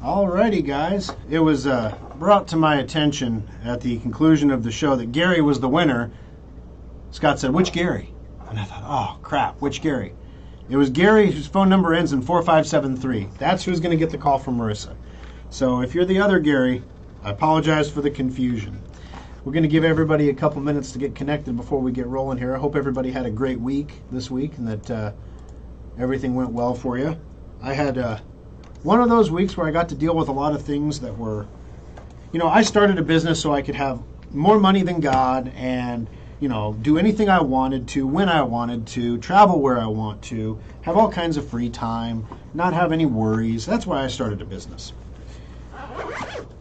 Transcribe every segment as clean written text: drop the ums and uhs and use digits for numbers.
Alrighty, guys. It was brought to my attention at the conclusion of the show that Gary was the winner. Scott said, "Which Gary?" And I thought, "Oh crap, which Gary?" It was Gary whose phone number ends in 4573. That's who's going to get the call from Marissa. So if you're the other Gary, I apologize for the confusion. We're going to give everybody a couple minutes to get connected before we get rolling here. I hope everybody had a great week this week and that everything went well for you. I had one of those weeks where I got to deal with a lot of things that were, I started a business so I could have more money than God and, do anything I wanted to, when I wanted to, travel where I want to, have all kinds of free time, not have any worries. That's why I started a business.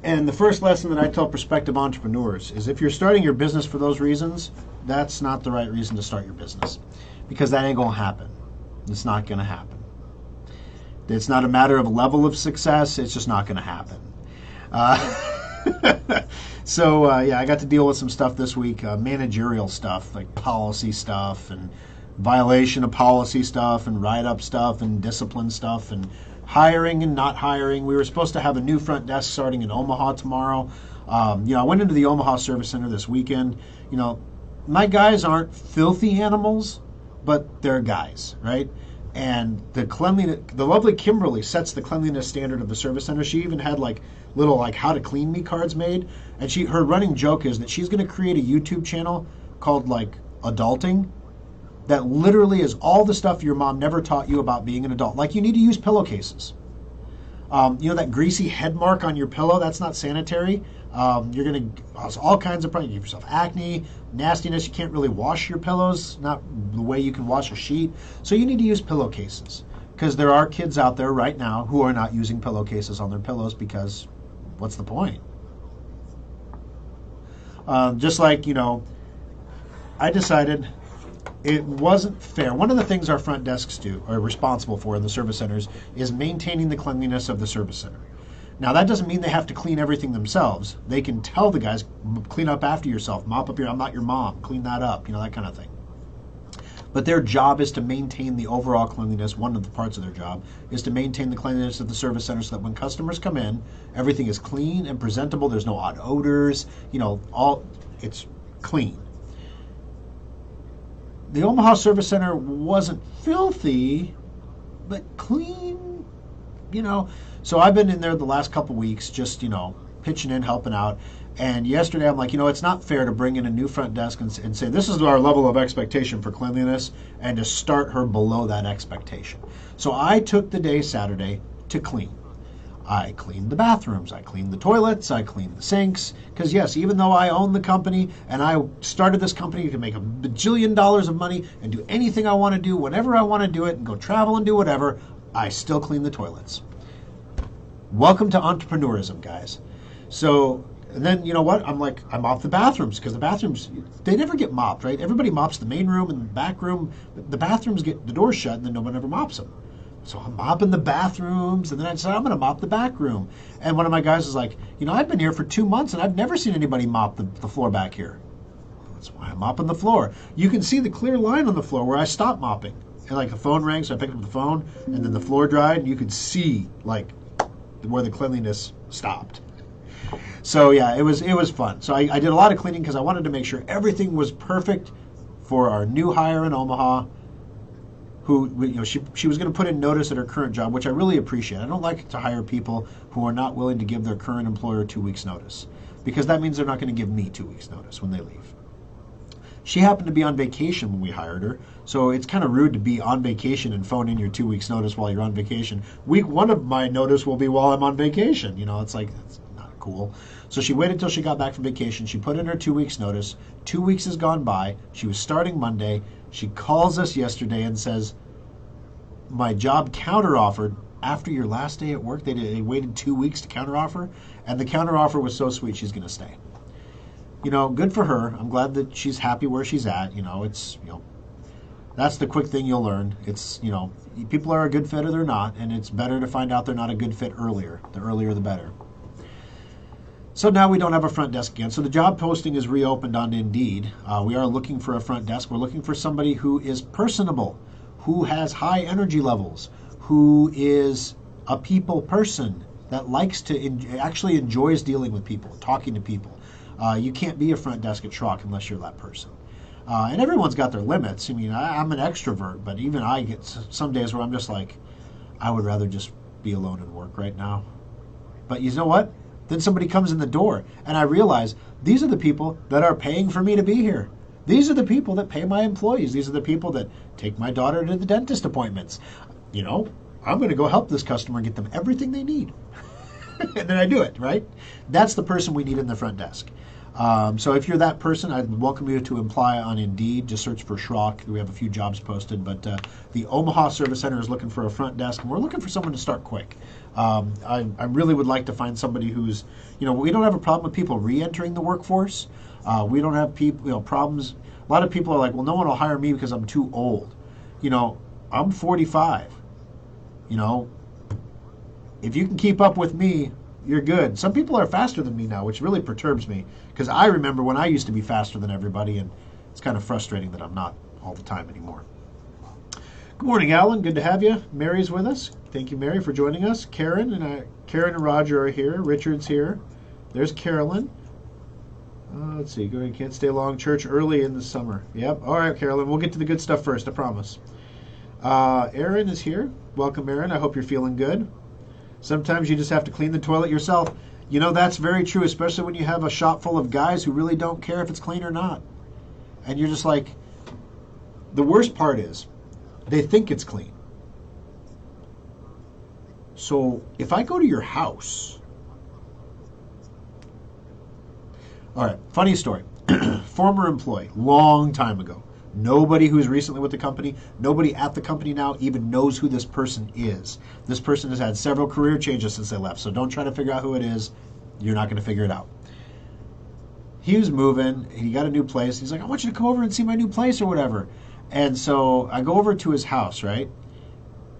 And the first lesson that I tell prospective entrepreneurs is if you're starting your business for those reasons, that's not the right reason to start your business, because that ain't going to happen. It's not going to happen. It's not a matter of level of success. It's just not going to happen. So I got to deal with some stuff this week, managerial stuff, like policy stuff and violation of policy stuff and write-up stuff and discipline stuff and hiring and not hiring. We were supposed to have a new front desk starting in Omaha tomorrow. I went into the Omaha Service Center this weekend. My guys aren't filthy animals, but they're guys, right? And the lovely Kimberly sets the cleanliness standard of the service center. She even had little how to clean me cards made. And her running joke is that she's going to create a YouTube channel called adulting that literally is all the stuff your mom never taught you about being an adult. Like you need to use pillowcases. That greasy head mark on your pillow, that's not sanitary. You're going to cause all kinds of problems. You give yourself acne, nastiness. You can't really wash your pillows, not the way you can wash a sheet. So you need to use pillowcases because there are kids out there right now who are not using pillowcases on their pillows because what's the point? I decided it wasn't fair. One of the things our front desks are responsible for in the service centers is maintaining the cleanliness of the service center. Now, that doesn't mean they have to clean everything themselves. They can tell the guys, clean up after yourself, mop up I'm not your mom, clean that up, that kind of thing. But their job is to maintain the overall cleanliness. One of the parts of their job is to maintain the cleanliness of the service center so that when customers come in, everything is clean and presentable. There's no odd odors, it's clean. The Omaha Service Center wasn't filthy, but clean, So I've been in there the last couple weeks just, pitching in, helping out. And yesterday I'm like, it's not fair to bring in a new front desk and say, this is our level of expectation for cleanliness, and to start her below that expectation. So I took the day Saturday to clean. I cleaned the bathrooms, I cleaned the toilets, I cleaned the sinks. Because yes, even though I own the company and I started this company to make $1 bajillion of money and do anything I want to do, whenever I want to do it, and go travel and do whatever, I still clean the toilets. Welcome to entrepreneurism, guys. So and then, I'm like, I mop the bathrooms because the bathrooms, they never get mopped, right? Everybody mops the main room and the back room. The bathrooms get the doors shut and then no one ever mops them. So I'm mopping the bathrooms, and then I decided I'm going to mop the back room. And one of my guys is like, I've been here for 2 months, and I've never seen anybody mop the floor back here. That's why I'm mopping the floor. You can see the clear line on the floor where I stopped mopping. And the phone rang, so I picked up the phone, and then the floor dried, and you could see where the cleanliness stopped. So yeah, it was fun. So I did a lot of cleaning because I wanted to make sure everything was perfect for our new hire in Omaha, who, she was going to put in notice at her current job, which I really appreciate. I don't like to hire people who are not willing to give their current employer 2 weeks notice, because that means they're not going to give me 2 weeks notice when they leave. She happened to be on vacation when we hired her, so it's kind of rude to be on vacation and phone in your 2 weeks notice while you're on vacation. Week 1 of my notice will be while I'm on vacation. It's not cool. So she waited until she got back from vacation. She put in her 2 weeks notice. 2 weeks has gone by. She was starting Monday. She calls us yesterday and says, my job counteroffered after your last day at work. They waited 2 weeks to counteroffer, and the counteroffer was so sweet she's going to stay. Good for her. I'm glad that she's happy where she's at. That's the quick thing you'll learn. It's, people are a good fit or they're not, and it's better to find out they're not a good fit earlier. The earlier the better. So now we don't have a front desk again. So the job posting is reopened on Indeed. We are looking for a front desk. We're looking for somebody who is personable, who has high energy levels, who is a people person, that likes to actually enjoys dealing with people, talking to people. You can't be a front desk at Schrock unless you're that person. And everyone's got their limits. I mean, I'm an extrovert, but even I get some days where I'm just like, I would rather just be alone and work right now. But you know what? Then somebody comes in the door, and I realize these are the people that are paying for me to be here. These are the people that pay my employees. These are the people that take my daughter to the dentist appointments. You know, I'm going to go help this customer and get them everything they need. And then I do it, right? That's the person we need in the front desk. So if you're that person, I'd welcome you to apply on Indeed. Just search for Schrock. We have a few jobs posted, but the Omaha Service Center is looking for a front desk, and we're looking for someone to start quick. I really would like to find somebody who's, we don't have a problem with people re-entering the workforce. We don't have people, problems. A lot of people are like, well, no one will hire me because I'm too old. I'm 45. If you can keep up with me, you're good. Some people are faster than me now, which really perturbs me, because I remember when I used to be faster than everybody, and it's kind of frustrating that I'm not all the time anymore. Good morning, Alan. Good to have you. Mary's with us. Thank you, Mary, for joining us. Karen and Roger are here. Richard's here. There's Carolyn. Let's see. Go ahead. Can't stay long. Church early in the summer. Yep. All right, Carolyn. We'll get to the good stuff first. I promise. Erin is here. Welcome, Erin. I hope you're feeling good. Sometimes you just have to clean the toilet yourself. That's very true, especially when you have a shop full of guys who really don't care if it's clean or not. And you're just like, the worst part is, they think it's clean. So if I go to your house, all right, funny story. Former employee, long time ago. Nobody who's recently with the company, nobody at the company now even knows who this person is. This person has had several career changes since they left, so don't try to figure out who it is. You're not going to figure it out. He was moving. He got a new place. He's like, I want you to come over and see my new place or whatever. And so I go over to his house, right?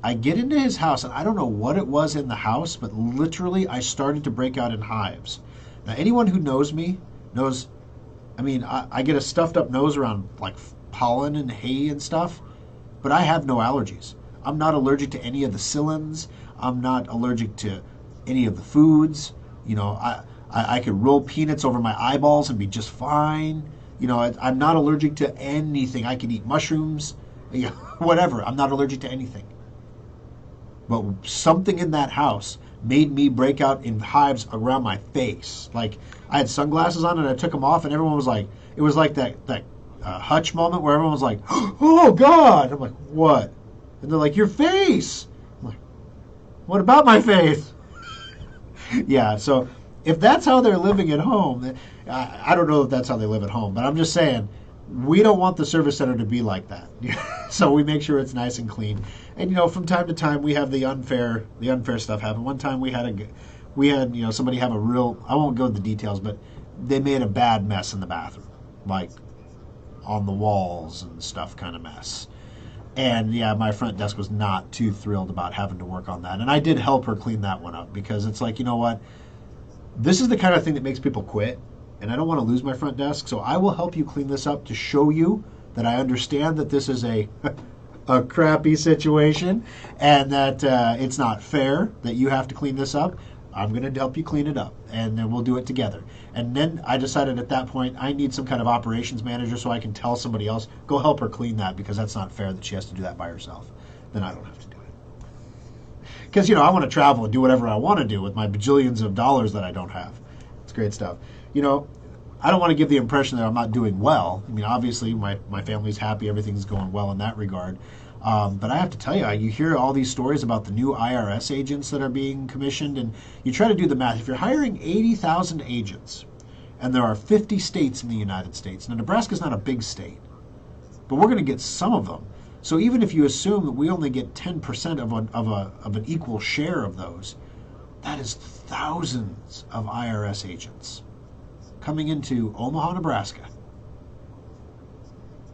I get into his house, and I don't know what it was in the house, but literally I started to break out in hives. Now, anyone who knows me knows, I get a stuffed up nose around like pollen and hay and stuff, but I have no allergies. I'm not allergic to any of the psyllins. I'm not allergic to any of the foods. I could roll peanuts over my eyeballs and be just fine. I'm not allergic to anything. I can eat mushrooms, whatever. I'm not allergic to anything. But something in that house made me break out in hives around my face. Like, I had sunglasses on and I took them off, and everyone was like, it was like that Hutch moment where everyone was like, oh God. I'm like, what? And they're like, your face. I'm like, what about my face? Yeah, so if that's how they're living at home, I don't know if that's how they live at home, but I'm just saying, we don't want the service center to be like that. So we make sure it's nice and clean. And from time to time we have the unfair stuff happen. One time we had somebody have a real, I won't go into the details, but they made a bad mess in the bathroom, like on the walls and stuff, kind of mess. And yeah, my front desk was not too thrilled about having to work on that. And I did help her clean that one up, because it's like, you know what? This is the kind of thing that makes people quit, and I don't want to lose my front desk, so I will help you clean this up to show you that I understand that this is a crappy situation, and that it's not fair that you have to clean this up. I'm going to help you clean it up, and then we'll do it together. And then I decided at that point I need some kind of operations manager so I can tell somebody else, go help her clean that, because that's not fair that she has to do that by herself. Then I don't have to do it. Because, I want to travel and do whatever I want to do with my bajillions of dollars that I don't have. It's great stuff. I don't want to give the impression that I'm not doing well. Obviously my family's happy, everything's going well in that regard. But I have to tell you, you hear all these stories about the new IRS agents that are being commissioned, and you try to do the math. If you're hiring 80,000 agents, and there are 50 states in the United States, now Nebraska's not a big state, but we're going to get some of them. So even if you assume that we only get 10% of an equal share of those, that is thousands of IRS agents coming into Omaha, Nebraska.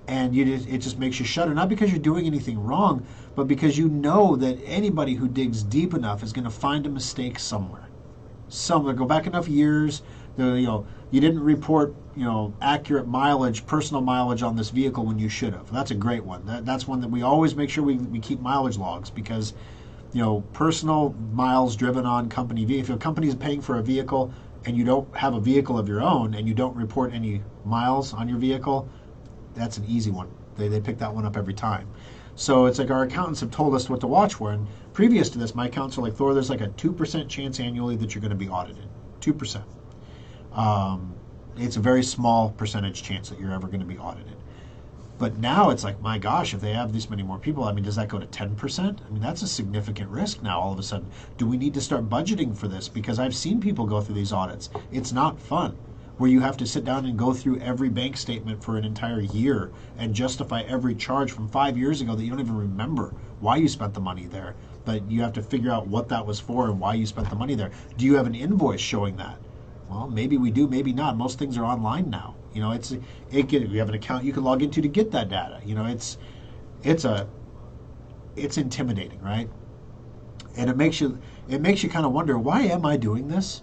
And it just makes you shudder, not because you're doing anything wrong, but because you know that anybody who digs deep enough is going to find a mistake somewhere. Go back enough years, you didn't report, accurate mileage, personal mileage on this vehicle when you should have. That's a great one. That's one that we always make sure we keep mileage logs, because personal miles driven on company vehicle. If your company is paying for a vehicle and you don't have a vehicle of your own and you don't report any miles on your vehicle, that's an easy one. They pick that one up every time. So it's like our accountants have told us what to watch for. And previous to this, my accountants are like, Thor, there's like a 2% chance annually that you're going to be audited. 2%. It's a very small percentage chance that you're ever going to be audited. But now it's like, my gosh, if they have this many more people, I mean, does that go to 10%? I mean, that's a significant risk now all of a sudden. Do we need to start budgeting for this? Because I've seen people go through these audits. It's not fun, where you have to sit down and go through every bank statement for an entire year and justify every charge from 5 years ago that you don't even remember why you spent the money there. But you have to figure out what that was for and why you spent the money there. Do you have an invoice showing that? Well, maybe we do, maybe not. Most things are you have an account you can log into to get that data. It's intimidating, right? And it makes you kind of wonder, why am I doing this?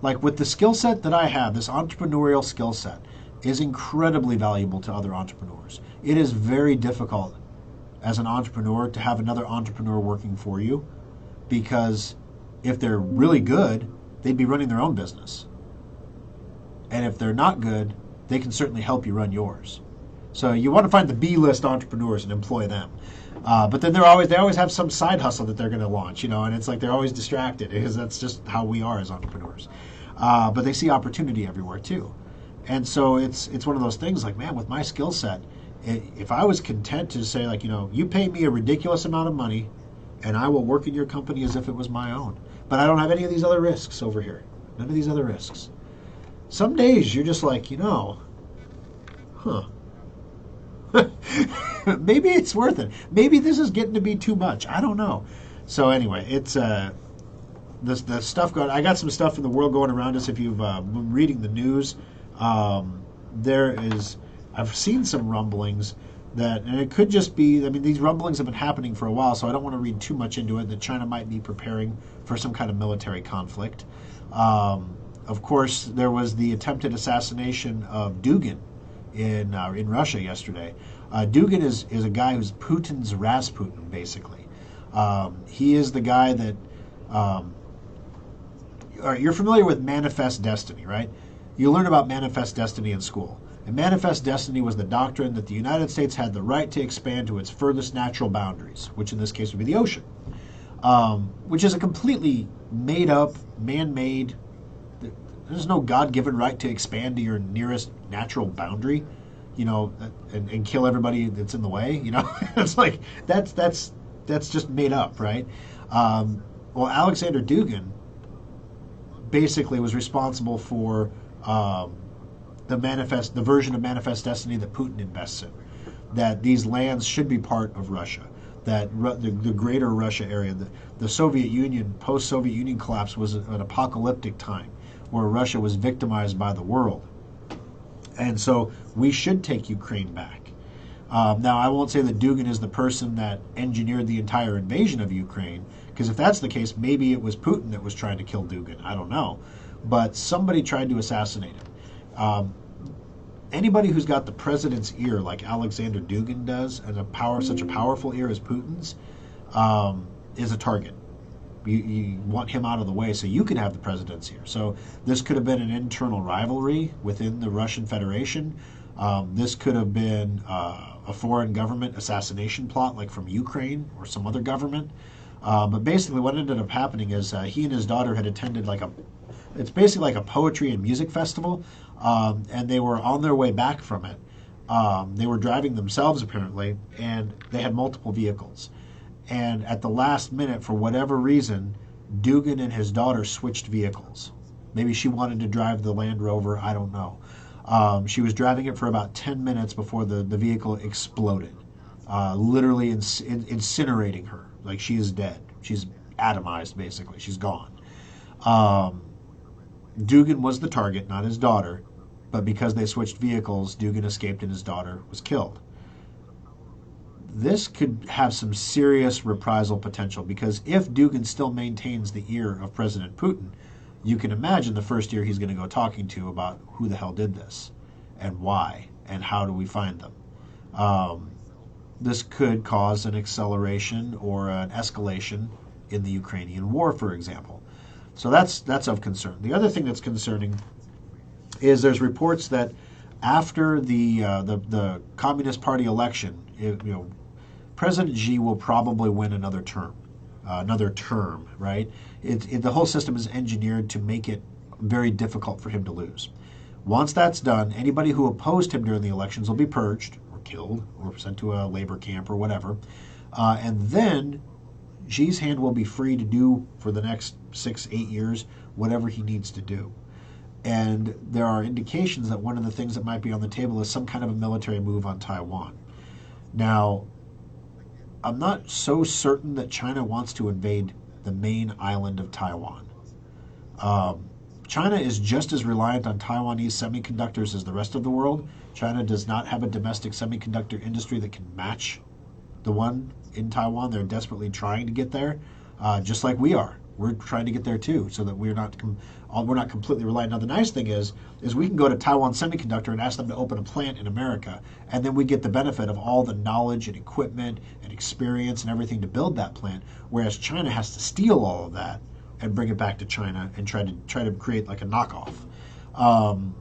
Like, with the skill set that I have, this entrepreneurial skill set is incredibly valuable to other entrepreneurs. It is very difficult as an entrepreneur to have another entrepreneur working for you, because if they're really good, they'd be running their own business. And if they're not good, they can certainly help you run yours. So you want to find the B-list entrepreneurs and employ them. But then they always have some side hustle that they're going to launch, and it's like they're always distracted, because that's just how we are as entrepreneurs. But they see opportunity everywhere too. And so it's one of those things like, man, with my skill set, if I was content to say, like, you pay me a ridiculous amount of money and I will work in your company as if it was my own. But I don't have any of these other risks over here. None of these other risks. Some days you're just like, maybe it's worth it. Maybe this is getting to be too much. I don't know. So anyway, it's the stuff going. I got some stuff in the world going around us. If you've been reading the news, I've seen some rumblings and it could just be, I mean, these rumblings have been happening for a while, so I don't want to read too much into it, that China might be preparing for some kind of military conflict. Of course, there was the attempted assassination of Dugin in Russia yesterday. Dugin is a guy who's Putin's Rasputin, basically. He is the guy that... all right, you're familiar with Manifest Destiny, right? You learn about Manifest Destiny in school. And Manifest Destiny was the doctrine that the United States had the right to expand to its furthest natural boundaries, which in this case would be the ocean, which is a completely made-up, man-made... There's no God-given right to expand to your nearest natural boundary, and kill everybody that's in the way. It's like that's just made up, right? Well, Alexander Dugin basically was responsible for the version of Manifest Destiny that Putin invests in. That these lands should be part of Russia. That the greater Russia area, the Soviet Union, post-Soviet Union collapse was an apocalyptic time, where Russia was victimized by the world. And so we should take Ukraine back. Now, I won't say that Dugin is the person that engineered the entire invasion of Ukraine, because if that's the case, maybe it was Putin that was trying to kill Dugin. I don't know. But somebody tried to assassinate him. Anybody who's got the president's ear, like Alexander Dugin does, and such a powerful ear as Putin's, is a target. You want him out of the way so you can have the president's here. So this could have been an internal rivalry within the Russian Federation. This could have been a foreign government assassination plot, like from Ukraine or some other government. But basically what ended up happening is he and his daughter had attended it's basically like a poetry and music festival, and they were on their way back from it. They were driving themselves, apparently, and they had multiple vehicles. And at the last minute, for whatever reason, Dugin and his daughter switched vehicles. Maybe she wanted to drive the Land Rover, I don't know. She was driving it for about 10 minutes before the vehicle exploded, literally incinerating her. Like, she is dead. She's atomized, basically. She's gone. Dugin was the target, not his daughter, but because they switched vehicles, Dugin escaped and his daughter was killed. This could have some serious reprisal potential, because if Dugin still maintains the ear of President Putin, you can imagine the first ear he's going to go talking to about who the hell did this and why and how do we find them. This could cause an acceleration or an escalation in the Ukrainian war, for example. So that's of concern. The other thing that's concerning is there's reports that after the Communist Party election, President Xi will probably win another term, right? The whole system is engineered to make it very difficult for him to lose. Once that's done, anybody who opposed him during the elections will be purged or killed or sent to a labor camp or whatever. And then Xi's hand will be free to do for the next 6-8 years whatever he needs to do. And there are indications that one of the things that might be on the table is some kind of a military move on Taiwan. Now, I'm not so certain that China wants to invade the main island of Taiwan. China is just as reliant on Taiwanese semiconductors as the rest of the world. China does not have a domestic semiconductor industry that can match the one in Taiwan. They're desperately trying to get there, just like we are. We're trying to get there too, so that we're not completely reliant. Now, the nice thing is we can go to Taiwan Semiconductor and ask them to open a plant in America, and then we get the benefit of all the knowledge and equipment and experience and everything to build that plant. Whereas China has to steal all of that and bring it back to China and try to create like a knockoff.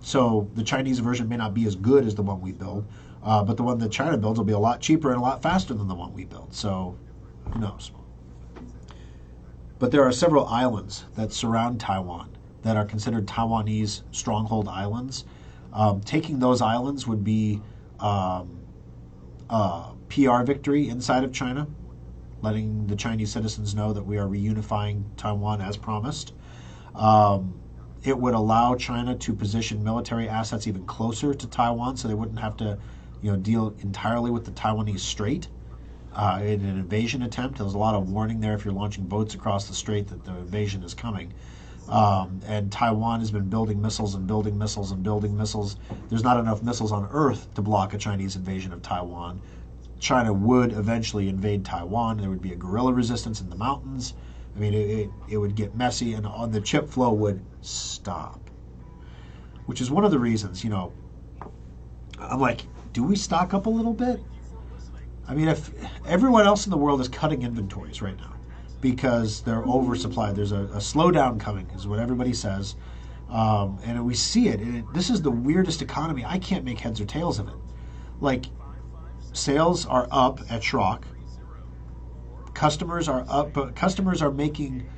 So the Chinese version may not be as good as the one we build, but the one that China builds will be a lot cheaper and a lot faster than the one we build. So who knows? But there are several islands that surround Taiwan that are considered Taiwanese stronghold islands. Taking those islands would be a PR victory inside of China, letting the Chinese citizens know that we are reunifying Taiwan as promised. It would allow China to position military assets even closer to Taiwan, so they wouldn't have to, deal entirely with the Taiwanese Strait in an invasion attempt. There's a lot of warning there if you're launching boats across the strait that the invasion is coming. And Taiwan has been building missiles and building missiles and building missiles. There's not enough missiles on Earth to block a Chinese invasion of Taiwan. China would eventually invade Taiwan. There would be a guerrilla resistance in the mountains. I mean, it would get messy, and the chip flow would stop. Which is one of the reasons, I'm like, do we stock up a little bit? I mean, if everyone else in the world is cutting inventories right now because they're oversupplied, there's a slowdown coming, is what everybody says. And we see it. This is the weirdest economy. I can't make heads or tails of it. Like, sales are up at Schrock. Customers are up, but customers are making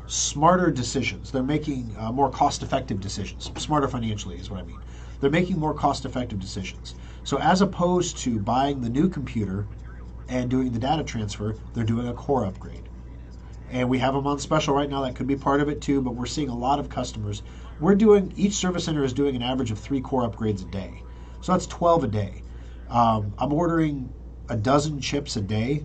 smarter decisions. They're making more cost-effective decisions. Smarter financially is what I mean. They're making more cost-effective decisions. So as opposed to buying the new computer and doing the data transfer, they're doing a core upgrade. And we have them on special right now. That could be part of it too, but we're seeing a lot of customers. Each service center is doing an average of 3 core upgrades a day. So that's 12 a day. I'm ordering a dozen chips a day,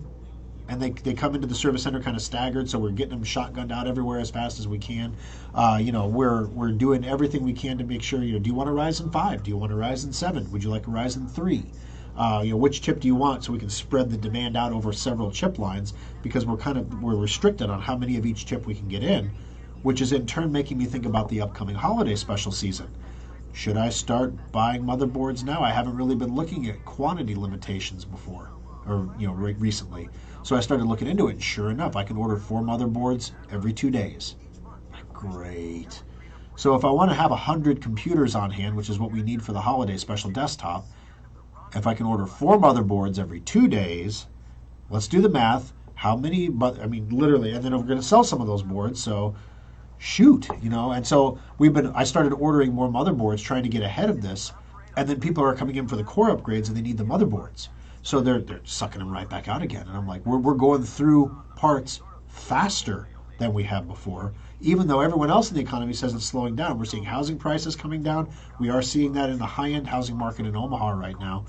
and they come into the service center kind of staggered, so we're getting them shotgunned out everywhere as fast as we can. We're doing everything we can to make sure, do you want a Ryzen 5? Do you want a Ryzen 7? Would you like a Ryzen 3? Which chip do you want, so we can spread the demand out over several chip lines, because we're restricted on how many of each chip we can get in, which is in turn making me think about the upcoming holiday special season. Should I start buying motherboards now? I haven't really been looking at quantity limitations before, or recently. So I started looking into it, and sure enough, I can order 4 motherboards every 2 days. Great. So if I want to have 100 computers on hand, which is what we need for the holiday special desktop, if I can order 4 motherboards every 2 days, let's do the math. How many? Literally, and then we're going to sell some of those boards. So shoot, And so I started ordering more motherboards, trying to get ahead of this, and then people are coming in for the core upgrades, and they need the motherboards. So they're sucking them right back out again. And I'm like, we're going through parts faster than we have before, even though everyone else in the economy says it's slowing down. We're seeing housing prices coming down. We are seeing that in the high-end housing market in Omaha right now.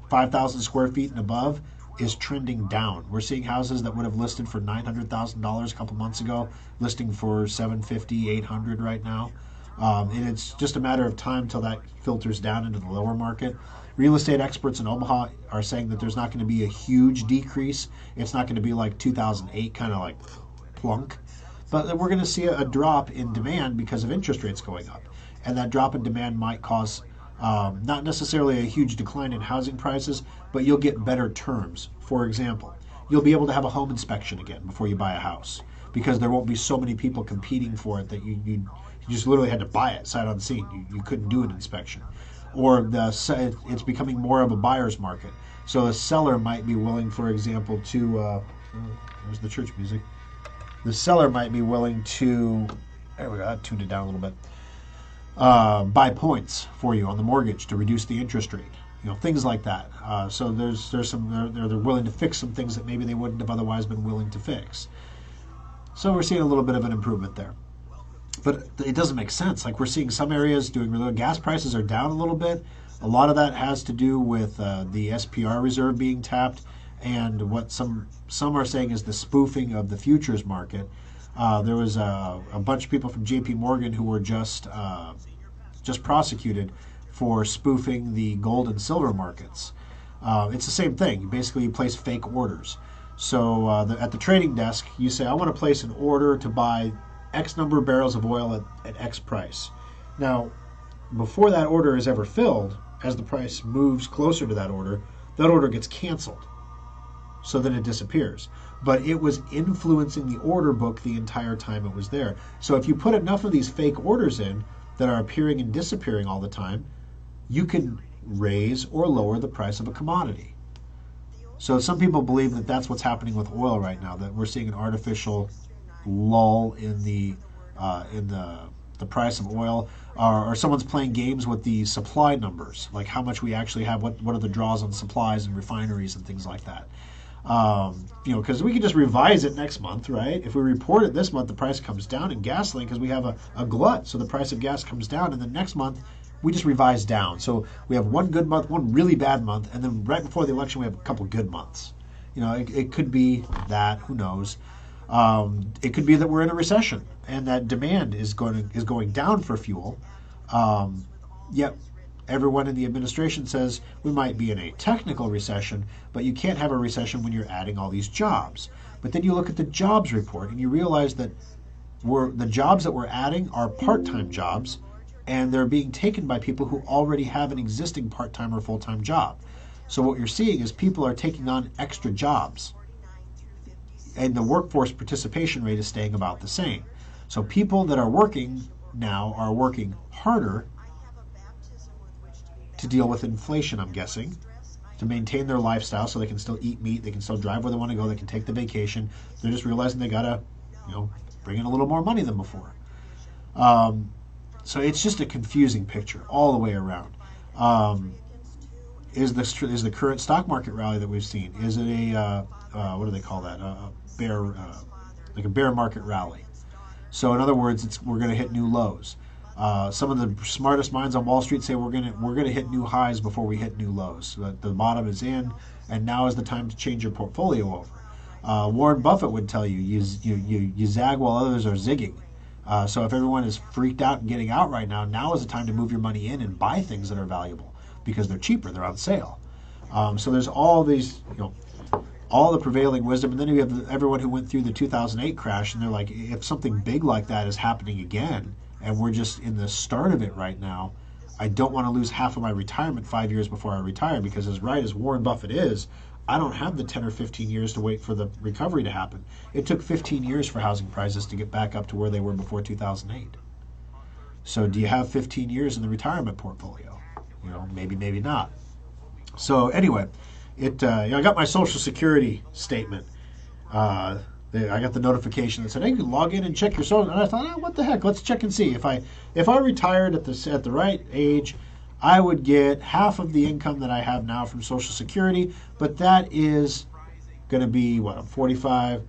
5,000 square feet and above is trending down. We're seeing houses that would have listed for $900,000 a couple months ago, listing for $750,000, $800,000 right now. And it's just a matter of time till that filters down into the lower market. Real estate experts in Omaha are saying that there's not going to be a huge decrease. It's not going to be like 2008, kind of like plunk. But we're going to see a drop in demand because of interest rates going up. And that drop in demand might cause not necessarily a huge decline in housing prices, but you'll get better terms. For example, you'll be able to have a home inspection again before you buy a house, because there won't be so many people competing for it that you just literally had to buy it sight unseen. You couldn't do an inspection. Or it's becoming more of a buyer's market. So a seller might be willing, for example, to there's the church music. The seller might be willing to, there we go, I tuned it down a little bit, buy points for you on the mortgage to reduce the interest rate. Things like that. So there's some, they're willing to fix some things that maybe they wouldn't have otherwise been willing to fix. So we're seeing a little bit of an improvement there. But it doesn't make sense. Like, we're seeing some areas doing really, gas prices are down a little bit. A lot of that has to do with the SPR reserve being tapped, and what some are saying is the spoofing of the futures market. There was a bunch of people from JP Morgan who were just prosecuted for spoofing the gold and silver markets. It's the same thing. Basically, you place fake orders. So at the trading desk, you say, I want to place an order to buy X number of barrels of oil at X price. Now, before that order is ever filled, as the price moves closer to that order gets canceled. So then it disappears. But it was influencing the order book the entire time it was there. So if you put enough of these fake orders in that are appearing and disappearing all the time, you can raise or lower the price of a commodity. So some people believe that that's what's happening with oil right now, that we're seeing an artificial lull in the price of oil, or someone's playing games with the supply numbers, like how much we actually have, what are the draws on supplies and refineries and things like that. Because we can just revise it next month, right? If we report it this month, the price comes down in gasoline because we have a glut, so the price of gas comes down, and then next month we just revise down. So we have one good month, one really bad month, and then right before the election we have a couple good months. It could be that, who knows. It could be that we're in a recession and that demand is going down for fuel. Yet everyone in the administration says we might be in a technical recession, but you can't have a recession when you're adding all these jobs. But then you look at the jobs report and you realize that the jobs that we're adding are part-time jobs, and they're being taken by people who already have an existing part-time or full-time job. So what you're seeing is people are taking on extra jobs, and the workforce participation rate is staying about the same. So people that are working now are working harder to deal with inflation, I'm guessing, to maintain their lifestyle so they can still eat meat, they can still drive where they want to go, they can take the vacation. They're just realizing they got to, bring in a little more money than before. So it's just a confusing picture all the way around. Is the current stock market rally that we've seen, is it a what do they call that? Like a bear market rally. So in other words, we're going to hit new lows. Some of the smartest minds on Wall Street say we're going to hit new highs before we hit new lows. The bottom is in, and now is the time to change your portfolio over. Warren Buffett would tell you, you zag while others are zigging. So if everyone is freaked out and getting out right now is the time to move your money in and buy things that are valuable because they're cheaper, they're on sale. So there's all these, all the prevailing wisdom, and then you have everyone who went through the 2008 crash, and they're like, if something big like that is happening again, and we're just in the start of it right now, I don't want to lose half of my retirement 5 years before I retire, because as right as Warren Buffett is, I don't have the 10 or 15 years to wait for the recovery to happen. It took 15 years for housing prices to get back up to where they were before 2008. So do you have 15 years in the retirement portfolio? Maybe, maybe not. So anyway, I got my Social Security statement. I got the notification that said, "Hey, you can log in and check your social." And I thought, what the heck? Let's check and see. If I retired at the right age, I would get half of the income that I have now from Social Security. But that is going to be I'm 45,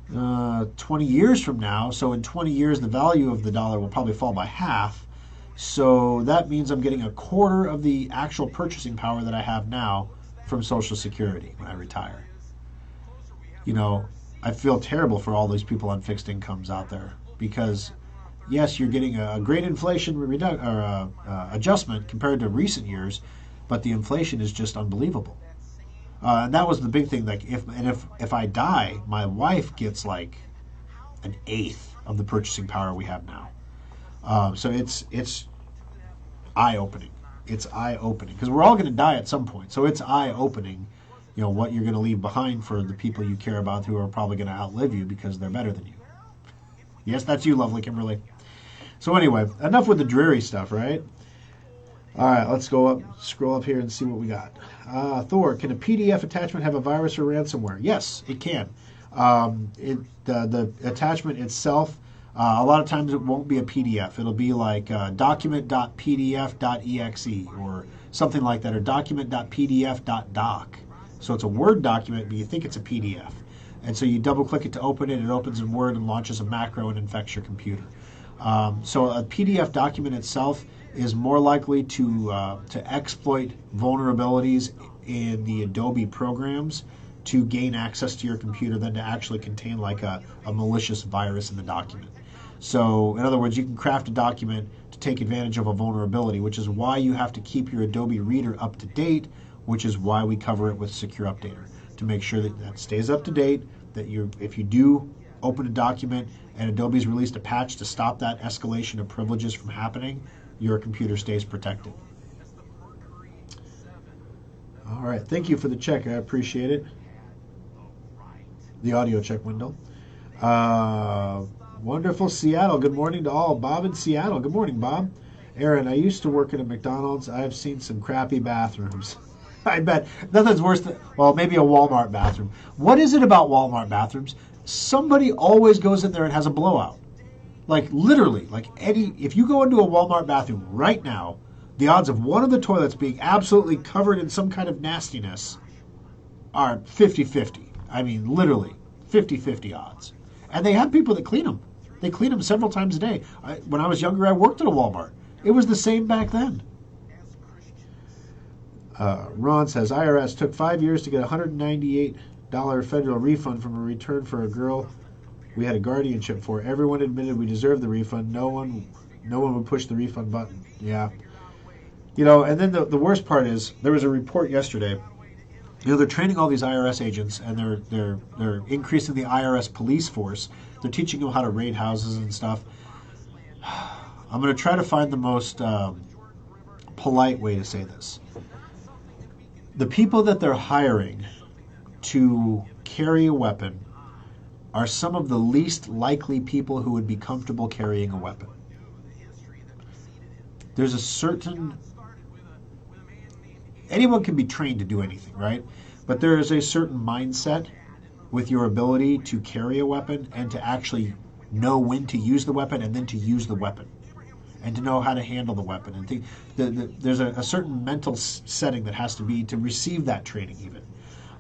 20 years from now. So in 20 years, the value of the dollar will probably fall by half. So that means I'm getting a quarter of the actual purchasing power that I have now from Social Security when I retire. I feel terrible for all these people on fixed incomes out there, because yes, you're getting a great inflation adjustment compared to recent years, but the inflation is just unbelievable. And that was the big thing. Like if I die, my wife gets like an eighth of the purchasing power we have now. So it's eye-opening. It's eye-opening because we're all going to die at some point. So it's eye-opening what you're going to leave behind for the people you care about who are probably going to outlive you because they're better than you. Yes, that's you, lovely Kimberly. So anyway, enough with the dreary stuff, right? All right, let's scroll up here and see what we got. Thor, can a PDF attachment have a virus or ransomware? Yes, it can. The attachment itself, a lot of times it won't be a PDF. It'll be like document.pdf.exe or something like that, or document.pdf.doc. So it's a Word document, but you think it's a PDF. And so you double click it to open it, it opens in Word and launches a macro and infects your computer. So a PDF document itself is more likely to exploit vulnerabilities in the Adobe programs to gain access to your computer than to actually contain like a malicious virus in the document. So in other words, you can craft a document to take advantage of a vulnerability, which is why you have to keep your Adobe Reader up to date, which is why we cover it with Secure Updater, to make sure that that stays up to date, that if you do open a document and Adobe's released a patch to stop that escalation of privileges from happening, your computer stays protected. All right, thank you for the check. I appreciate it. The audio check window. Wonderful Seattle. Good morning to all. Bob in Seattle. Good morning, Bob. Aaron, I used to work at a McDonald's. I've seen some crappy bathrooms. I bet nothing's worse than, well, maybe a Walmart bathroom. What is it about Walmart bathrooms? Somebody always goes in there and has a blowout. Like literally, if you go into a Walmart bathroom right now, the odds of one of the toilets being absolutely covered in some kind of nastiness are 50-50. I mean, literally 50-50 odds. And they have people that clean them. They clean them several times a day. When I was younger, I worked at a Walmart. It was the same back then. Ron says, IRS took 5 years to get a $198 federal refund from a return for a girl we had a guardianship for. Everyone admitted we deserved the refund. No one would push the refund button. Yeah. And then the worst part is, there was a report yesterday. They're training all these IRS agents, and they're increasing the IRS police force. They're teaching them how to raid houses and stuff. I'm going to try to find the most polite way to say this. The people that they're hiring to carry a weapon are some of the least likely people who would be comfortable carrying a weapon. There's a certain... Anyone can be trained to do anything, right? But there is a certain mindset with your ability to carry a weapon and to actually know when to use the weapon and then to use the weapon and to know how to handle the weapon. And there's a certain mental setting that has to be to receive that training even.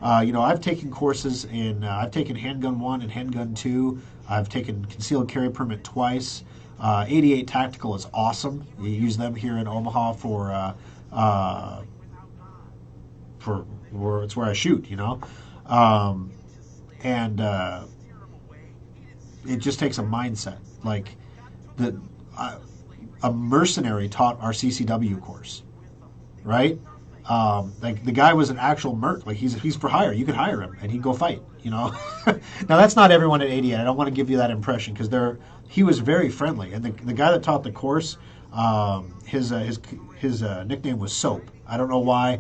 I've taken courses I've taken Handgun 1 and Handgun 2. I've taken Concealed Carry Permit twice. 88 Tactical is awesome. You use them here in Omaha for it's where I shoot, and it just takes a mindset. Like a mercenary taught our CCW course, right? Like the guy was an actual merc. Like he's for hire. You could hire him and he'd go fight. Now that's not everyone at 88. I don't want to give you that impression because he was very friendly. And the guy that taught the course, his nickname was Soap. I don't know why.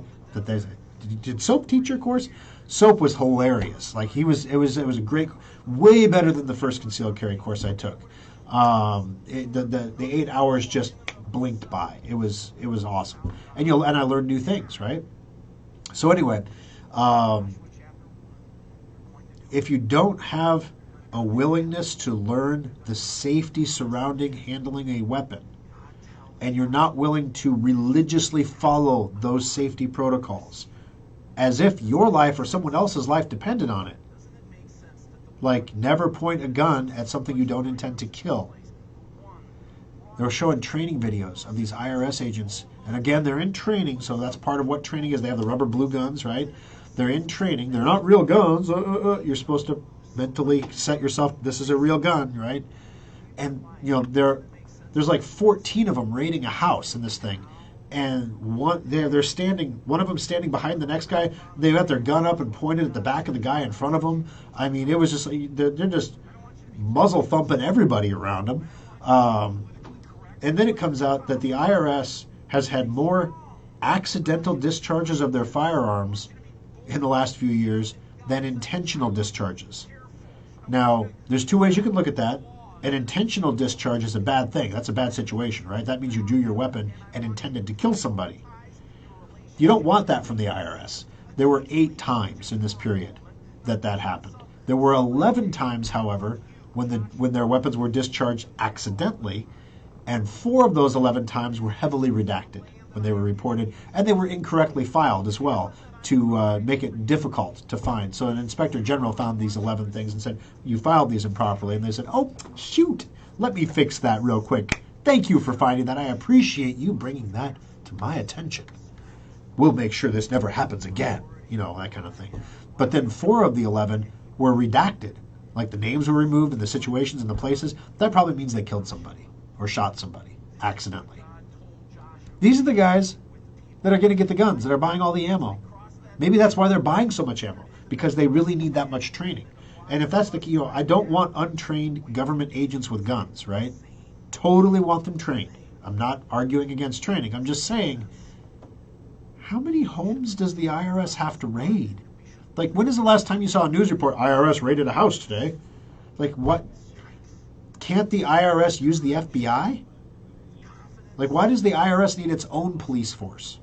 Did Soap teach your course? Soap was hilarious. Like it was a great, way better than the first concealed carry course I took. The 8 hours just blinked by. It was awesome, and I learned new things, right? So anyway, if you don't have a willingness to learn the safety surrounding handling a weapon, and you're not willing to religiously follow those safety protocols, as if your life or someone else's life depended on it, like never point a gun at something you don't intend to kill. They were showing training videos of these IRS agents. And again, they're in training, so that's part of what training is. They have the rubber blue guns, right? They're in training. They're not real guns. You're supposed to mentally set yourself, this is a real gun, right? And, there's like 14 of them raiding a house in this thing. And one of them standing behind the next guy. They got their gun up and pointed at the back of the guy in front of them. I mean, it was just, they're just muzzle thumping everybody around them. And then it comes out that the IRS has had more accidental discharges of their firearms in the last few years than intentional discharges. Now, there's two ways you can look at that. An intentional discharge is a bad thing. That's a bad situation, right? That means you drew your weapon and intended to kill somebody. You don't want that from the IRS. There were 8 times in this period that happened. There were 11 times, however, when their weapons were discharged accidentally, and 4 of those 11 times were heavily redacted when they were reported, and they were incorrectly filed as well to make it difficult to find. So an inspector general found these 11 things and said, you filed these improperly. And they said, oh, shoot, let me fix that real quick. Thank you for finding that. I appreciate you bringing that to my attention. We'll make sure this never happens again. You know, that kind of thing. But then 4 of the 11 were redacted. Like the names were removed and the situations and the places. That probably means they killed somebody or shot somebody accidentally. These are the guys that are going to get the guns, that are buying all the ammo. Maybe that's why they're buying so much ammo, because they really need that much training. And if that's the key, you know, I don't want untrained government agents with guns, right? Totally want them trained. I'm not arguing against training. I'm just saying, how many homes does the IRS have to raid? Like, when is the last time you saw a news report, IRS raided a house today? Like, what? Can't the IRS use the FBI? Like, why does the IRS need its own police force?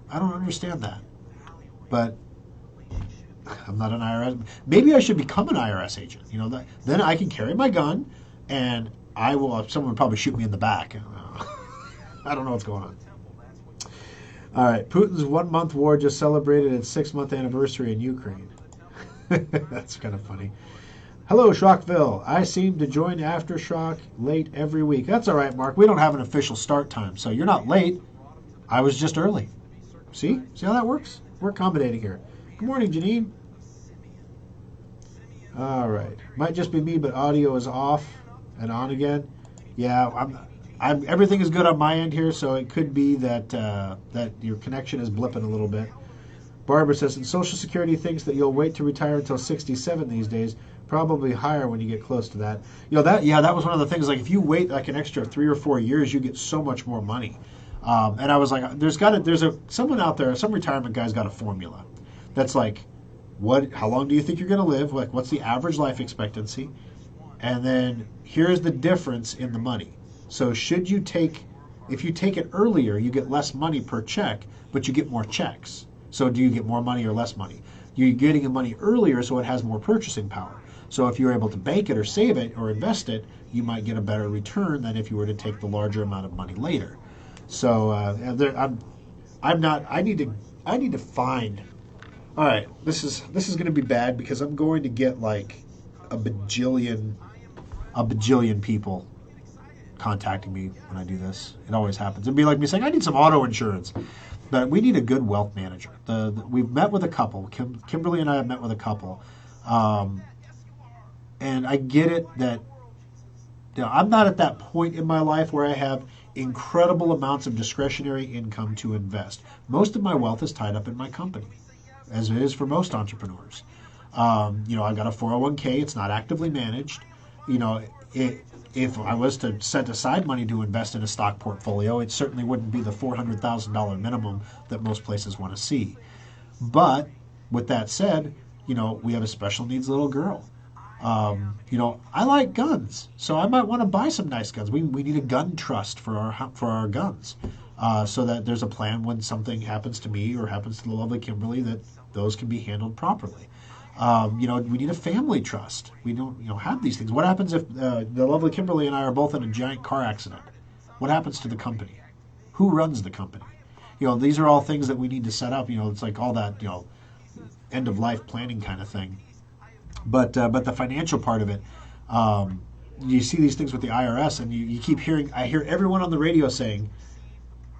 I don't understand that. But I'm not an IRS. Maybe I should become an IRS agent. You know, then I can carry my gun, and I will. Someone would probably shoot me in the back. I don't know what's going on. All right, Putin's 1-month war just celebrated its 6-month anniversary in Ukraine. That's kind of funny. Hello, Schrockville. I seem to join After Schrock late every week. That's all right, Mark. We don't have an official start time, so you're not late. I was just early. See? See how that works? We're accommodating here. Good morning, Janine. All right. Might just be me, but audio is off and on again. Yeah, everything is good on my end here, so it could be that that your connection is blipping a little bit. Barbara says, and Social Security thinks that you'll wait to retire until 67 these days, probably higher when you get close to that. You know, that was one of the things, like if you wait like an extra 3 or 4 years, you get so much more money. And I was like, someone out there, some retirement guy's got a formula that's like, how long do you think you're going to live? Like, what's the average life expectancy? And then here's the difference in the money. So if you take it earlier, you get less money per check, but you get more checks. So do you get more money or less money? You're getting the money earlier, so it has more purchasing power. So if you're able to bank it or save it or invest it, you might get a better return than if you were to take the larger amount of money later. So I need to find. All right, this is going to be bad because I'm going to get like a bajillion people contacting me when I do this. It always happens. It'd be like me saying I need some auto insurance, but we need a good wealth manager. We've met with a couple. Kimberly and I have met with a couple, and I get it that I'm not at that point in my life where I have incredible amounts of discretionary income to invest. Most of my wealth is tied up in my company, as it is for most entrepreneurs. I've got a 401k. It's not actively managed. If I was to set aside money to invest in a stock portfolio, it certainly wouldn't be the $400,000 minimum that most places want to see. But with that said, we have a special needs little girl. I like guns, so I might want to buy some nice guns. We need a gun trust for our guns, so that there's a plan when something happens to me or happens to the lovely Kimberly that those can be handled properly. We need a family trust. We don't, have these things. What happens if the lovely Kimberly and I are both in a giant car accident? What happens to the company? Who runs the company? These are all things that we need to set up. It's like all that, end of life planning kind of thing. But the financial part of it, you see these things with the IRS, and you keep hearing. I hear everyone on the radio saying,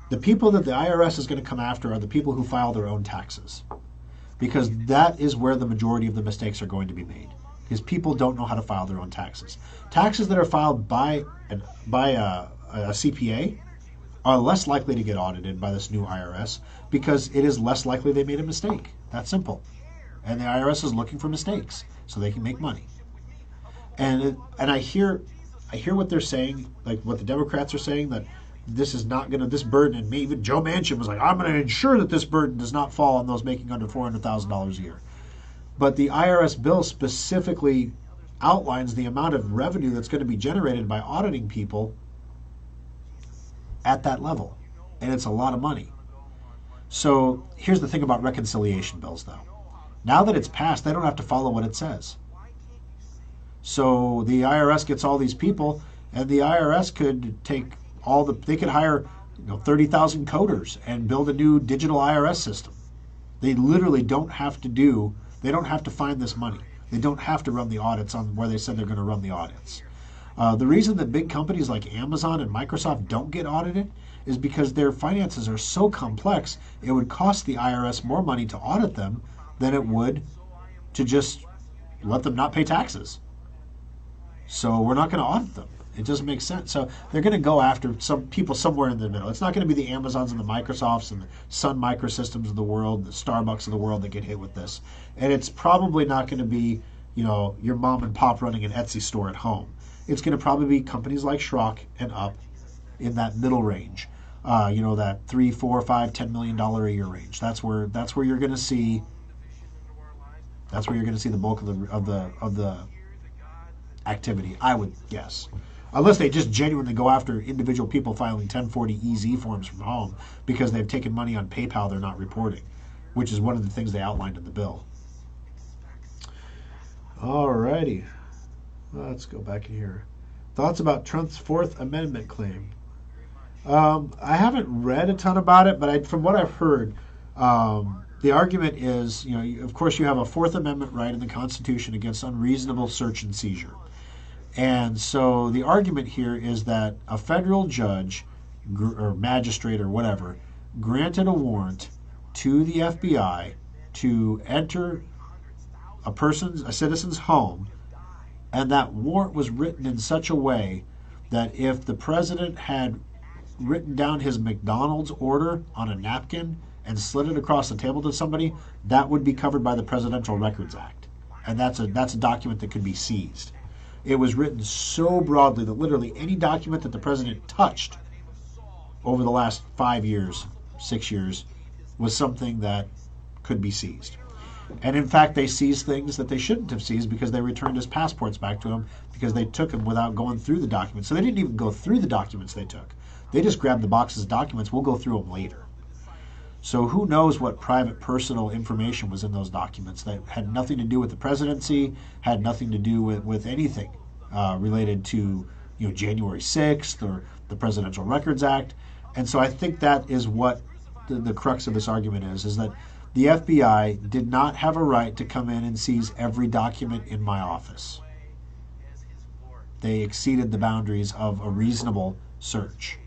the people that the IRS is going to come after are the people who file their own taxes. Because that is where the majority of the mistakes are going to be made. Because people don't know how to file their own taxes. Taxes that are filed by a CPA are less likely to get audited by this new IRS because it is less likely they made a mistake. That's simple. And the IRS is looking for mistakes so they can make money. And I hear what they're saying, like what the Democrats are saying, that this is not going to, this burden, and even Joe Manchin was like, I'm going to ensure that this burden does not fall on those making under $400,000 a year. But the IRS bill specifically outlines the amount of revenue that's going to be generated by auditing people at that level. And it's a lot of money. So here's the thing about reconciliation bills, though. Now that it's passed, they don't have to follow what it says. So the IRS gets all these people, and the IRS could take they could hire 30,000 coders and build a new digital IRS system. They literally don't have to find this money. They don't have to run the audits on where they said they're going to run the audits. The reason that big companies like Amazon and Microsoft don't get audited is because their finances are so complex, it would cost the IRS more money to audit them than it would to just let them not pay taxes. So we're not going to audit them. It doesn't make sense. So they're going to go after some people somewhere in the middle. It's not going to be the Amazons and the Microsofts and the Sun Microsystems of the world, the Starbucks of the world that get hit with this. And it's probably not going to be, your mom and pop running an Etsy store at home. It's going to probably be companies like Schrock and up in that middle range. That $3, $4, $5, $10 million a year range. That's where you're going to see. That's where you're going to see the bulk of the activity, I would guess. Unless they just genuinely go after individual people filing 1040 EZ forms from home because they've taken money on PayPal they're not reporting, which is one of the things they outlined in the bill. Alrighty. Let's go back in here. Thoughts about Trump's Fourth Amendment claim. I haven't read a ton about it, but from what I've heard, the argument is, of course you have a Fourth Amendment right in the Constitution against unreasonable search and seizure. And so the argument here is that a federal judge or magistrate or whatever granted a warrant to the FBI to enter a citizen's home, and that warrant was written in such a way that if the president had written down his McDonald's order on a napkin and slid it across the table to somebody, that would be covered by the Presidential Records Act. And that's a document that could be seized. It was written so broadly that literally any document that the president touched over the last 5 years, 6 years, was something that could be seized. And in fact, they seized things that they shouldn't have seized because they returned his passports back to him because they took them without going through the documents. So they didn't even go through the documents they took. They just grabbed the boxes of documents. We'll go through them later. So who knows what private personal information was in those documents that had nothing to do with the presidency, had nothing to do with anything related to January 6th or the Presidential Records Act. And so I think that is what the crux of this argument is that the FBI did not have a right to come in and seize every document in my office. They exceeded the boundaries of a reasonable search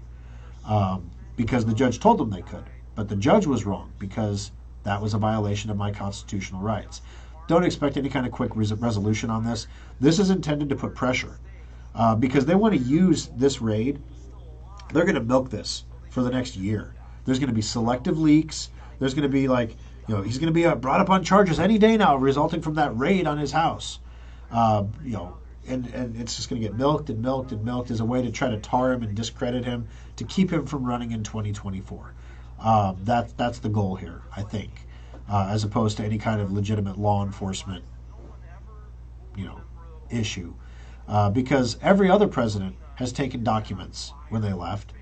because the judge told them they could. But the judge was wrong because that was a violation of my constitutional rights. Don't expect any kind of quick resolution on this. This is intended to put pressure because they want to use this raid. They're going to milk this for the next year. There's going to be selective leaks. There's going to be he's going to be brought up on charges any day now resulting from that raid on his house. And it's just going to get milked and milked and milked as a way to try to tar him and discredit him to keep him from running in 2024. That's the goal here, I think, as opposed to any kind of legitimate law enforcement, issue. Because every other president has taken documents when they left,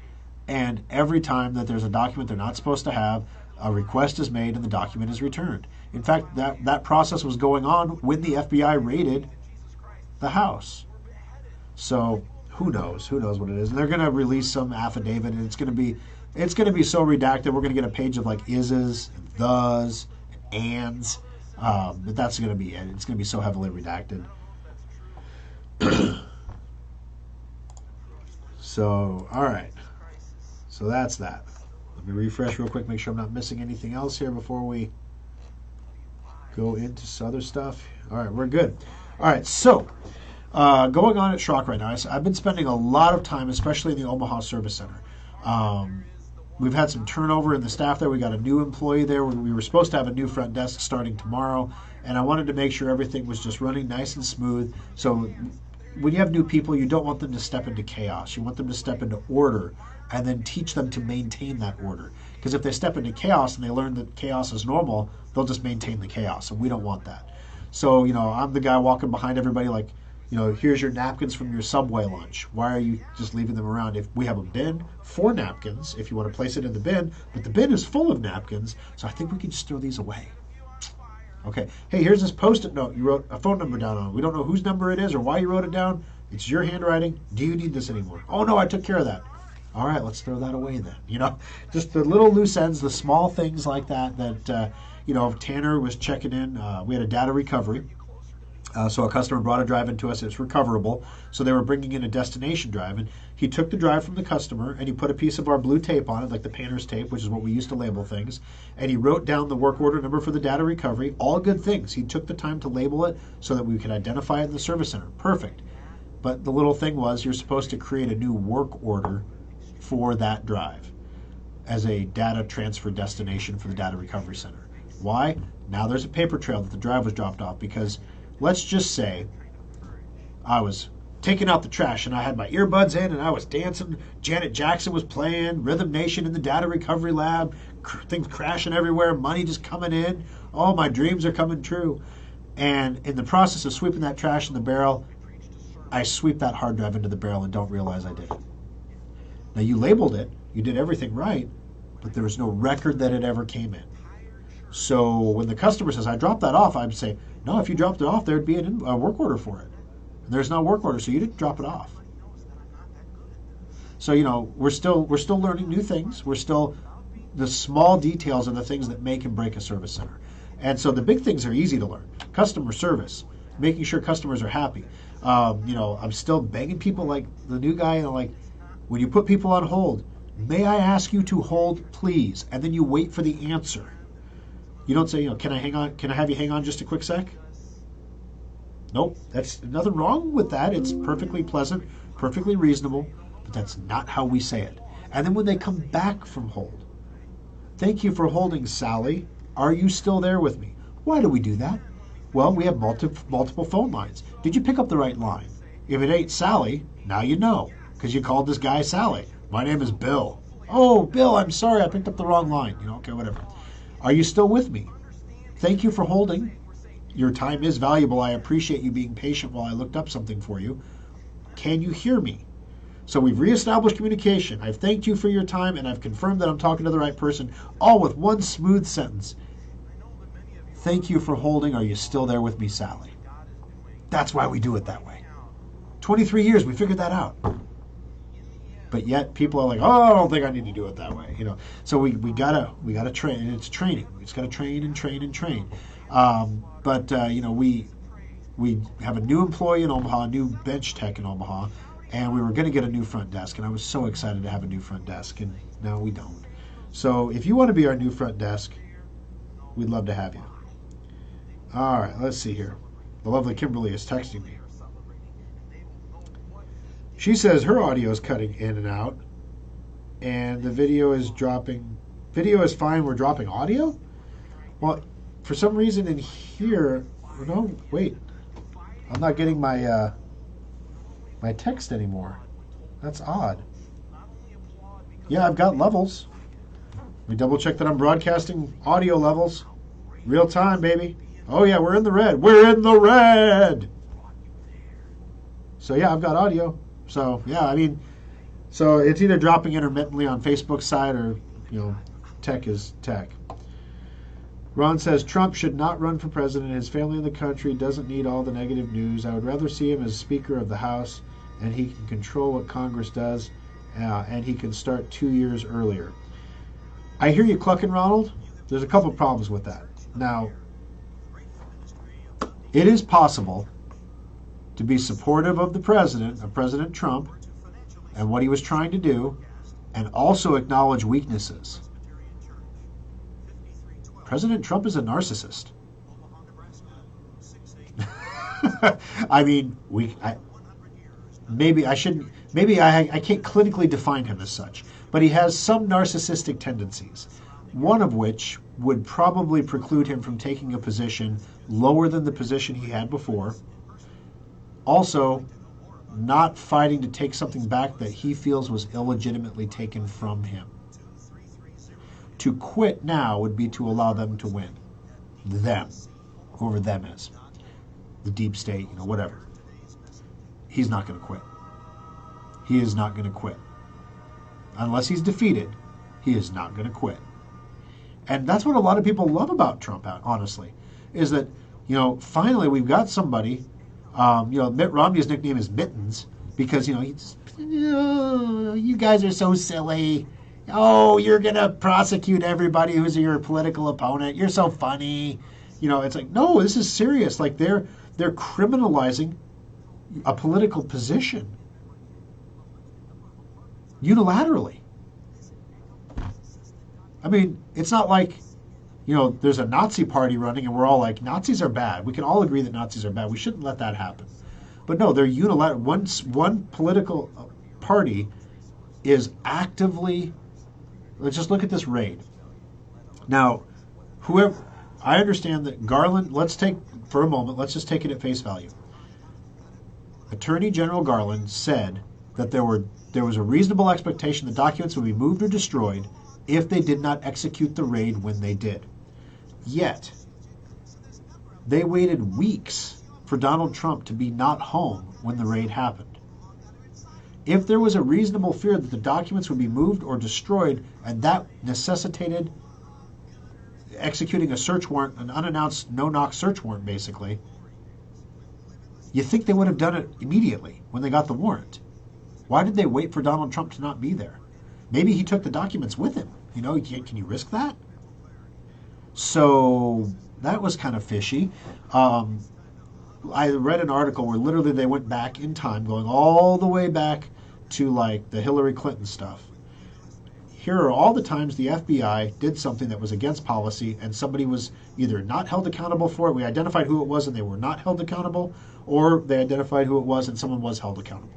and every time that there's a document they're not supposed to have, a request is made and the document is returned. In fact, that process was going on when the FBI raided the house. So who knows what it is? And they're going to release some affidavit, and it's going to be so redacted. We're going to get a page of is's and thes and ands. But that's going to be it. It's going to be so heavily redacted. So, all right. So that's that. Let me refresh real quick, make sure I'm not missing anything else here before we go into other stuff. All right, we're good. All right, so going on at Schrock right now, I've been spending a lot of time, especially in the Omaha Service Center. We've had some turnover in the staff there. We got a new employee there. We were supposed to have a new front desk starting tomorrow, and I wanted to make sure everything was just running nice and smooth. So when you have new people, you don't want them to step into chaos. You want them to step into order and then teach them to maintain that order. Because if they step into chaos and they learn that chaos is normal, they'll just maintain the chaos, and we don't want that. So, I'm the guy walking behind everybody like, here's your napkins from your Subway lunch. Why are you just leaving them around? If we have a bin for napkins, if you want to place it in the bin, but the bin is full of napkins, so I think we can just throw these away. Okay, hey, here's this Post-it note. You wrote a phone number down on it. We don't know whose number it is or why you wrote it down. It's your handwriting. Do you need this anymore? Oh, no, I took care of that. All right, let's throw that away then. Just the little loose ends, the small things like that, Tanner was checking in. We had a data recovery. So a customer brought a drive into us. It's recoverable. So they were bringing in a destination drive. And he took the drive from the customer and he put a piece of our blue tape on it, like the painter's tape, which is what we used to label things. And he wrote down the work order number for the data recovery. All good things. He took the time to label it so that we could identify it in the service center. Perfect. But the little thing was you're supposed to create a new work order for that drive as a data transfer destination for the data recovery center. Why? Now there's a paper trail that the drive was dropped off because let's just say I was taking out the trash and I had my earbuds in and I was dancing. Janet Jackson was playing, Rhythm Nation in the data recovery lab, things crashing everywhere, money just coming in. Oh, my dreams are coming true. And in the process of sweeping that trash in the barrel, I sweep that hard drive into the barrel and don't realize I did it. Now you labeled it, you did everything right, but there was no record that it ever came in. So when the customer says, I dropped that off, I'd say, no, if you dropped it off, there'd be a work order for it. And there's no work order, so you didn't drop it off. So, we're still learning new things. The small details are the things that make and break a service center. And so the big things are easy to learn. Customer service, making sure customers are happy. I'm still begging people like the new guy, when you put people on hold, may I ask you to hold, please? And then you wait for the answer. You don't say, can I hang on? Can I have you hang on just a quick sec? Nope, that's nothing wrong with that. It's perfectly pleasant, perfectly reasonable, but that's not how we say it. And then when they come back from hold, thank you for holding, Sally. Are you still there with me? Why do we do that? Well, we have multiple phone lines. Did you pick up the right line? If it ain't Sally, now you know, because you called this guy Sally. My name is Bill. Oh, Bill, I'm sorry, I picked up the wrong line. Okay, whatever. Are you still with me? Thank you for holding. Your time is valuable. I appreciate you being patient while I looked up something for you. Can you hear me? So we've reestablished communication. I've thanked you for your time, and I've confirmed that I'm talking to the right person, all with one smooth sentence. Thank you for holding. Are you still there with me, Sally? That's why we do it that way. 23 years, we figured that out. But yet people are like, oh, I don't think I need to do it that way. So we gotta train, and it's training. We just gotta train and train and train. We have a new employee in Omaha, a new bench tech in Omaha, and we were going to get a new front desk, and I was so excited to have a new front desk, and now we don't. So if you want to be our new front desk, we'd love to have you. All right, let's see here. The lovely Kimberly is texting me. She says her audio is cutting in and out, and the video is dropping. Video is fine, we're dropping audio? Well, for some reason in here, no, wait. I'm not getting my my text anymore. That's odd. Yeah, I've got levels. Let me double check that I'm broadcasting audio levels. Real time, baby. Oh yeah, we're in the red. We're in the red! So yeah, I've got audio. So yeah, so it's either dropping intermittently on Facebook's side or, tech is tech. Ron says Trump should not run for president. His family in the country doesn't need all the negative news. I would rather see him as Speaker of the House, and he can control what Congress does, and he can start 2 years earlier. I hear you clucking, Ronald. There's a couple problems with that. Now, it is possible to be supportive of President Trump, and what he was trying to do, and also acknowledge weaknesses. President Trump is a narcissist. I can't clinically define him as such, but he has some narcissistic tendencies, one of which would probably preclude him from taking a position lower than the position he had before. Also, not fighting to take something back that he feels was illegitimately taken from him. To quit now would be to allow them to win. Them. Whoever them is. The deep state, whatever. He's not going to quit. He is not going to quit. Unless he's defeated, he is not going to quit. And that's what a lot of people love about Trump, honestly, is that, finally we've got somebody, Mitt Romney's nickname is Mittens, because, you guys are so silly. Oh, you're going to prosecute everybody who's your political opponent. You're so funny. It's like, no, this is serious. Like they're criminalizing a political position unilaterally. I mean, it's not like, there's a Nazi party running and we're all like, Nazis are bad. We can all agree that Nazis are bad. We shouldn't let that happen. But no, they're unilateral. One political party is actively, let's just look at this raid. Now, I understand that Garland, let's just take it at face value. Attorney General Garland said that there was a reasonable expectation the documents would be moved or destroyed if they did not execute the raid when they did. Yet, they waited weeks for Donald Trump to be not home when the raid happened. If there was a reasonable fear that the documents would be moved or destroyed, and that necessitated executing a search warrant, an unannounced no-knock search warrant, basically, you think they would have done it immediately when they got the warrant. Why did they wait for Donald Trump to not be there? Maybe he took the documents with him. Can you risk that? So that was kind of fishy. I read an article where literally they went back in time, going all the way back to like the Hillary Clinton stuff. Here are all the times the FBI did something that was against policy and somebody was either not held accountable for it, we identified who it was and they were not held accountable, or they identified who it was and someone was held accountable.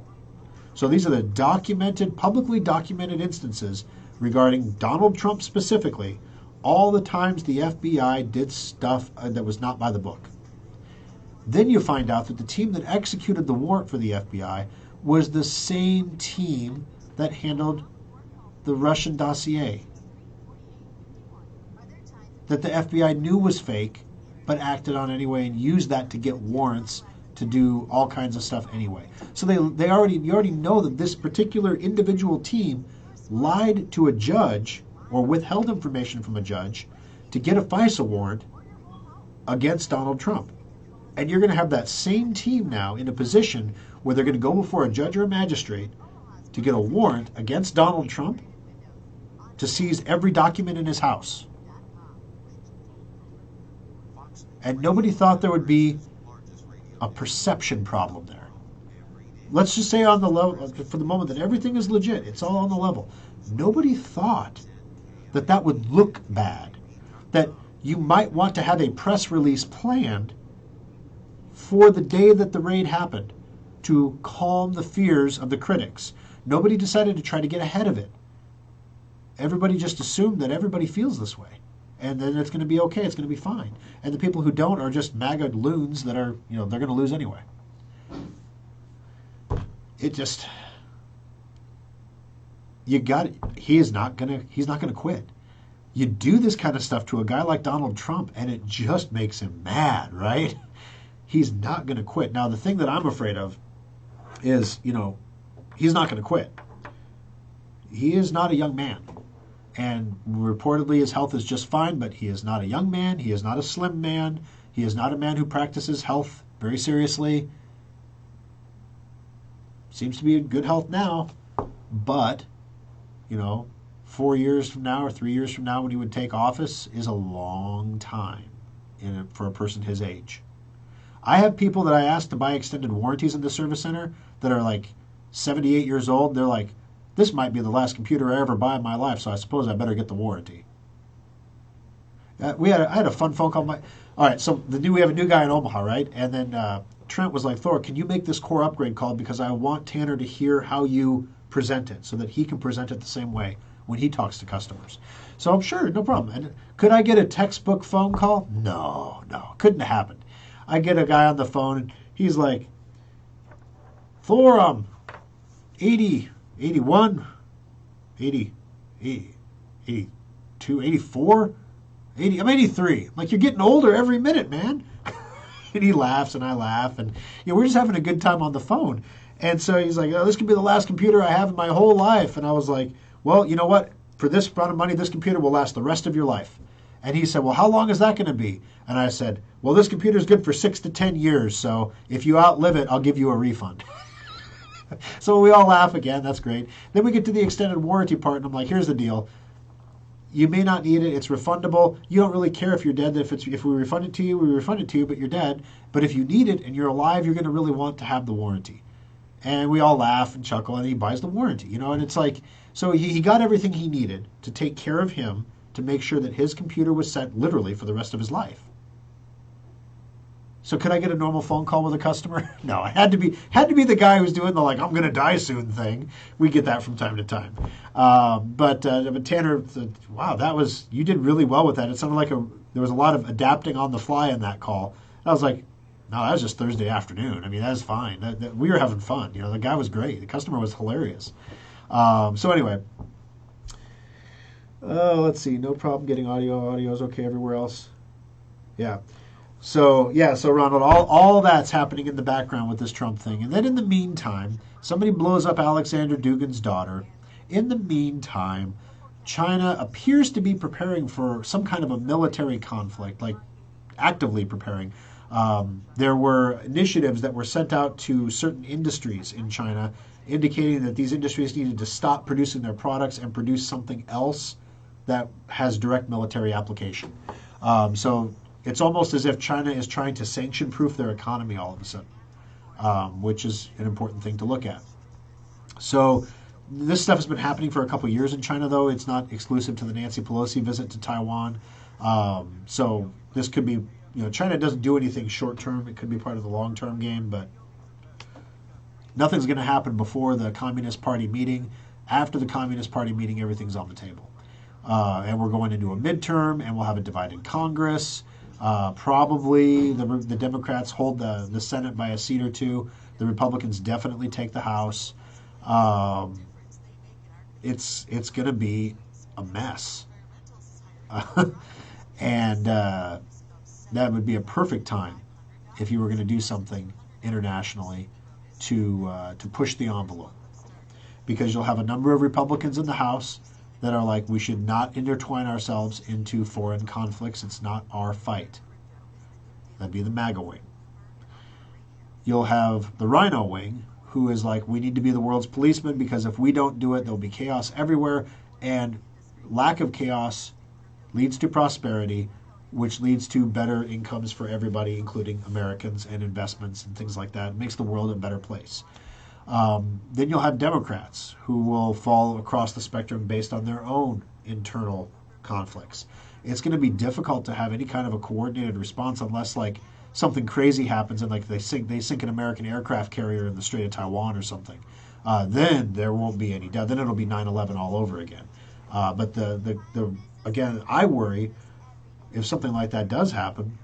So these are the publicly documented instances regarding Donald Trump specifically, all the times the FBI did stuff that was not by the book. Then you find out that the team that executed the warrant for the FBI was the same team that handled the Russian dossier, that the FBI knew was fake, but acted on anyway and used that to get warrants to do all kinds of stuff anyway. So you already know that this particular individual team lied to a judge or withheld information from a judge to get a FISA warrant against Donald Trump. And you're going to have that same team now in a position where they're going to go before a judge or a magistrate to get a warrant against Donald Trump to seize every document in his house. And nobody thought there would be a perception problem there. Let's just say on the level, for the moment, that everything is legit. It's all on the level. Nobody thought that that would look bad, that you might want to have a press release planned for the day that the raid happened to calm the fears of the critics. Nobody decided to try to get ahead of it. Everybody just assumed that everybody feels this way, and then it's going to be okay, it's going to be fine. And the people who don't are just MAGA loons that are, they're going to lose anyway. He's not going to quit. You do this kind of stuff to a guy like Donald Trump, and it just makes him mad, right? He's not going to quit. Now, the thing that I'm afraid of is, he's not going to quit. He is not a young man. And reportedly his health is just fine, but he is not a young man. He is not a slim man. He is not a man who practices health very seriously. Seems to be in good health now. But, 4 years from now or 3 years from now when he would take office is a long time for a person his age. I have people that I asked to buy extended warranties in the service center that are like 78 years old. They're like, this might be the last computer I ever buy in my life, so I suppose I better get the warranty. I had a fun phone call. All right, so we have a new guy in Omaha, right? And then Trent was like, Thor, can you make this core upgrade call because I want Tanner to hear how you present it so that he can present it the same way when he talks to customers. So I'm sure, no problem. And could I get a textbook phone call? No, couldn't have happened. I get a guy on the phone, and he's like, Thor, 80, 81, 80, 80, 82, 84, 80, I'm 83. I'm like, you're getting older every minute, man. And he laughs and I laugh. And we're just having a good time on the phone. And so he's like, oh, this could be the last computer I have in my whole life. And I was like, well, you know what? For this amount of money, this computer will last the rest of your life. And he said, well, how long is that going to be? And I said, well, this computer is good for 6 to 10 years. So if you outlive it, I'll give you a refund. So we all laugh again. That's great. Then we get to the extended warranty part. And I'm like, here's the deal. You may not need it. It's refundable. You don't really care if you're dead. If we refund it to you, we refund it to you, but you're dead. But if you need it and you're alive, you're going to really want to have the warranty. And we all laugh and chuckle, and he buys the warranty. And it's like, so he got everything he needed to take care of him, to make sure that his computer was set literally for the rest of his life. So could I get a normal phone call with a customer? No, I had to be the guy who's doing the like I'm going to die soon thing. We get that from time to time. But Tanner, wow, you did really well with that. It sounded like there was a lot of adapting on the fly in that call. I was like, no, that was just Thursday afternoon. I mean, that was fine. We were having fun. The guy was great. The customer was hilarious. So anyway, let's see. No problem getting audio. Audio is okay everywhere else. Yeah. So Ronald, all that's happening in the background with this Trump thing. And then in the meantime, somebody blows up Alexander Dugin's daughter. In the meantime, China appears to be preparing for some kind of a military conflict, like actively preparing. There were initiatives that were sent out to certain industries in China, indicating that these industries needed to stop producing their products and produce something else that has direct military application. So it's almost as if China is trying to sanction-proof their economy all of a sudden, which is an important thing to look at. So this stuff has been happening for a couple of years in China, though. It's not exclusive to the Nancy Pelosi visit to Taiwan. So this could be, China doesn't do anything short-term. It could be part of the long-term game, but nothing's going to happen before the Communist Party meeting. After the Communist Party meeting, everything's on the table. And we're going into a midterm, and we'll have a divided Congress. Probably the Democrats hold the Senate by a seat or two. The Republicans definitely take the House. It's going to be a mess. And that would be a perfect time if you were going to do something internationally to push the envelope. Because you'll have a number of Republicans in the House that are like, we should not intertwine ourselves into foreign conflicts. It's not our fight. That'd be the MAGA wing. You'll have the Rhino wing, who is like, we need to be the world's policeman because if we don't do it, there'll be chaos everywhere. And lack of chaos leads to prosperity, which leads to better incomes for everybody, including Americans, and investments and things like that. It makes the world a better place. Then you'll have Democrats who will fall across the spectrum based on their own internal conflicts. It's going to be difficult to have any kind of a coordinated response unless like something crazy happens and like they sink an American aircraft carrier in the Strait of Taiwan or something. Then there won't be any doubt. Then it'll be 9/11 all over again. But again, I worry if something like that does happen,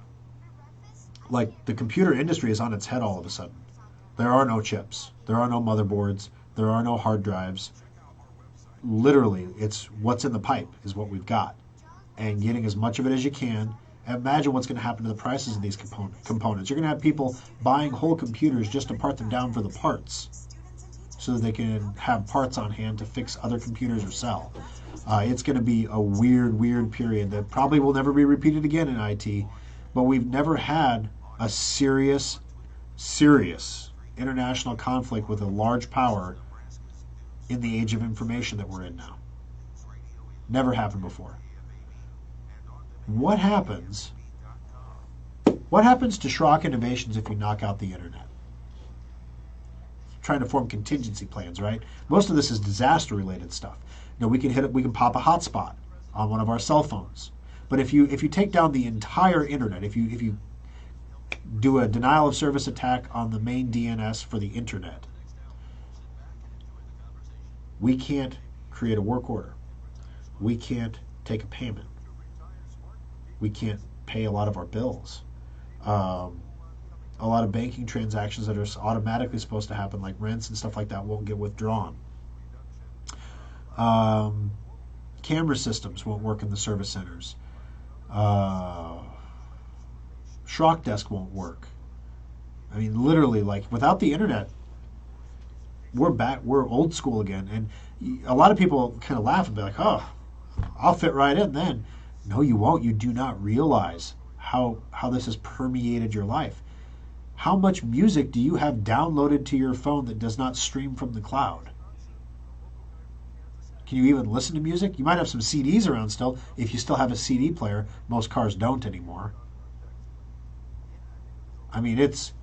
like the computer industry is on its head all of a sudden. There are no chips. There are no motherboards. There are no hard drives. Literally, it's what's in the pipe is what we've got. And getting as much of it as you can. Imagine what's going to happen to the prices of these components. You're going to have people buying whole computers just to part them down for the parts so that they can have parts on hand to fix other computers or sell. It's going to be a weird period that probably will never be repeated again in IT. But we've never had a serious international conflict with a large power in the age of information that we're in now. Never happened before. What happens to Schrock Innovations if you knock out the internet? Trying to form contingency plans, right? Most of this is disaster related stuff. We can pop a hotspot on one of our cell phones. But if you take down the entire internet, if you do a denial of service attack on the main DNS for the internet, we can't create a work order. We can't take a payment. We can't pay a lot of our bills. a lot of banking transactions that are automatically supposed to happen, like rents and stuff like that, won't get withdrawn. Um, Camera systems won't work in the service centers. Uh, Schrock desk won't work. I mean, literally, like without the internet, we're back. We're old school again. And a lot of people kind of laugh and be like, "Oh, I'll fit right in then." No, you won't. You do not realize how this has permeated your life. How much music do you have downloaded to your phone that does not stream from the cloud? Can you even listen to music? You might have some CDs around still, if you still have a CD player. Most cars don't anymore. I mean, it's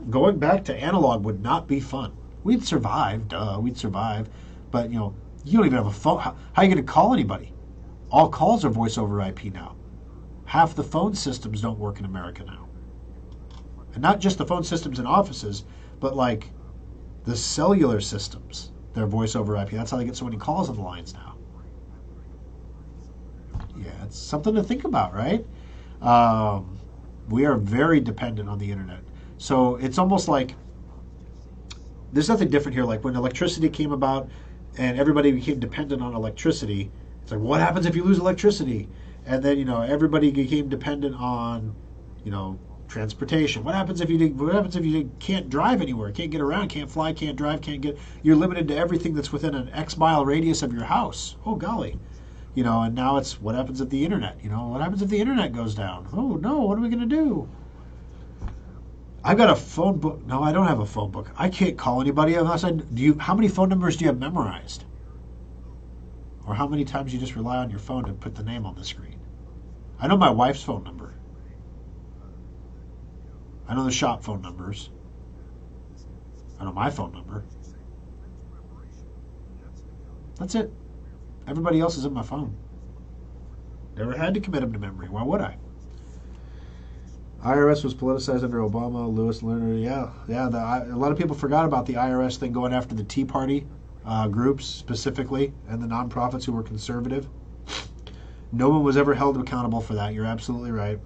going back to analog would not be fun. We'd survive, duh, we'd survive. But, you don't even have a phone. How are you going to call anybody? All calls are voice over IP now. Half the phone systems don't work in America now. And not just the phone systems in offices, but like the cellular systems. They're voice over IP. That's how they get so many calls on the lines now. Yeah, it's something to think about, right? We are very dependent on the internet. So it's almost like there's nothing different here. Like when electricity came about and everybody became dependent on electricity, it's like, what happens if you lose electricity? And then, everybody became dependent on, transportation. What happens if you can't drive anywhere, can't get around, can't fly, can't drive, you're limited to everything that's within an X mile radius of your house. Oh, golly. And now it's what happens if the internet, what happens if the internet goes down? Oh, no, what are we going to do? I've got a phone book. No, I don't have a phone book. I can't call anybody unless how many phone numbers do you have memorized? Or how many times you just rely on your phone to put the name on the screen? I know my wife's phone number. I know the shop phone numbers. I know my phone number. That's it. Everybody else is in my phone. Never had to commit them to memory. Why would I? IRS was politicized under Obama. Lewis Lerner. Yeah. A lot of people forgot about the IRS thing going after the Tea Party groups specifically and the nonprofits who were conservative. No one was ever held accountable for that. You're absolutely right.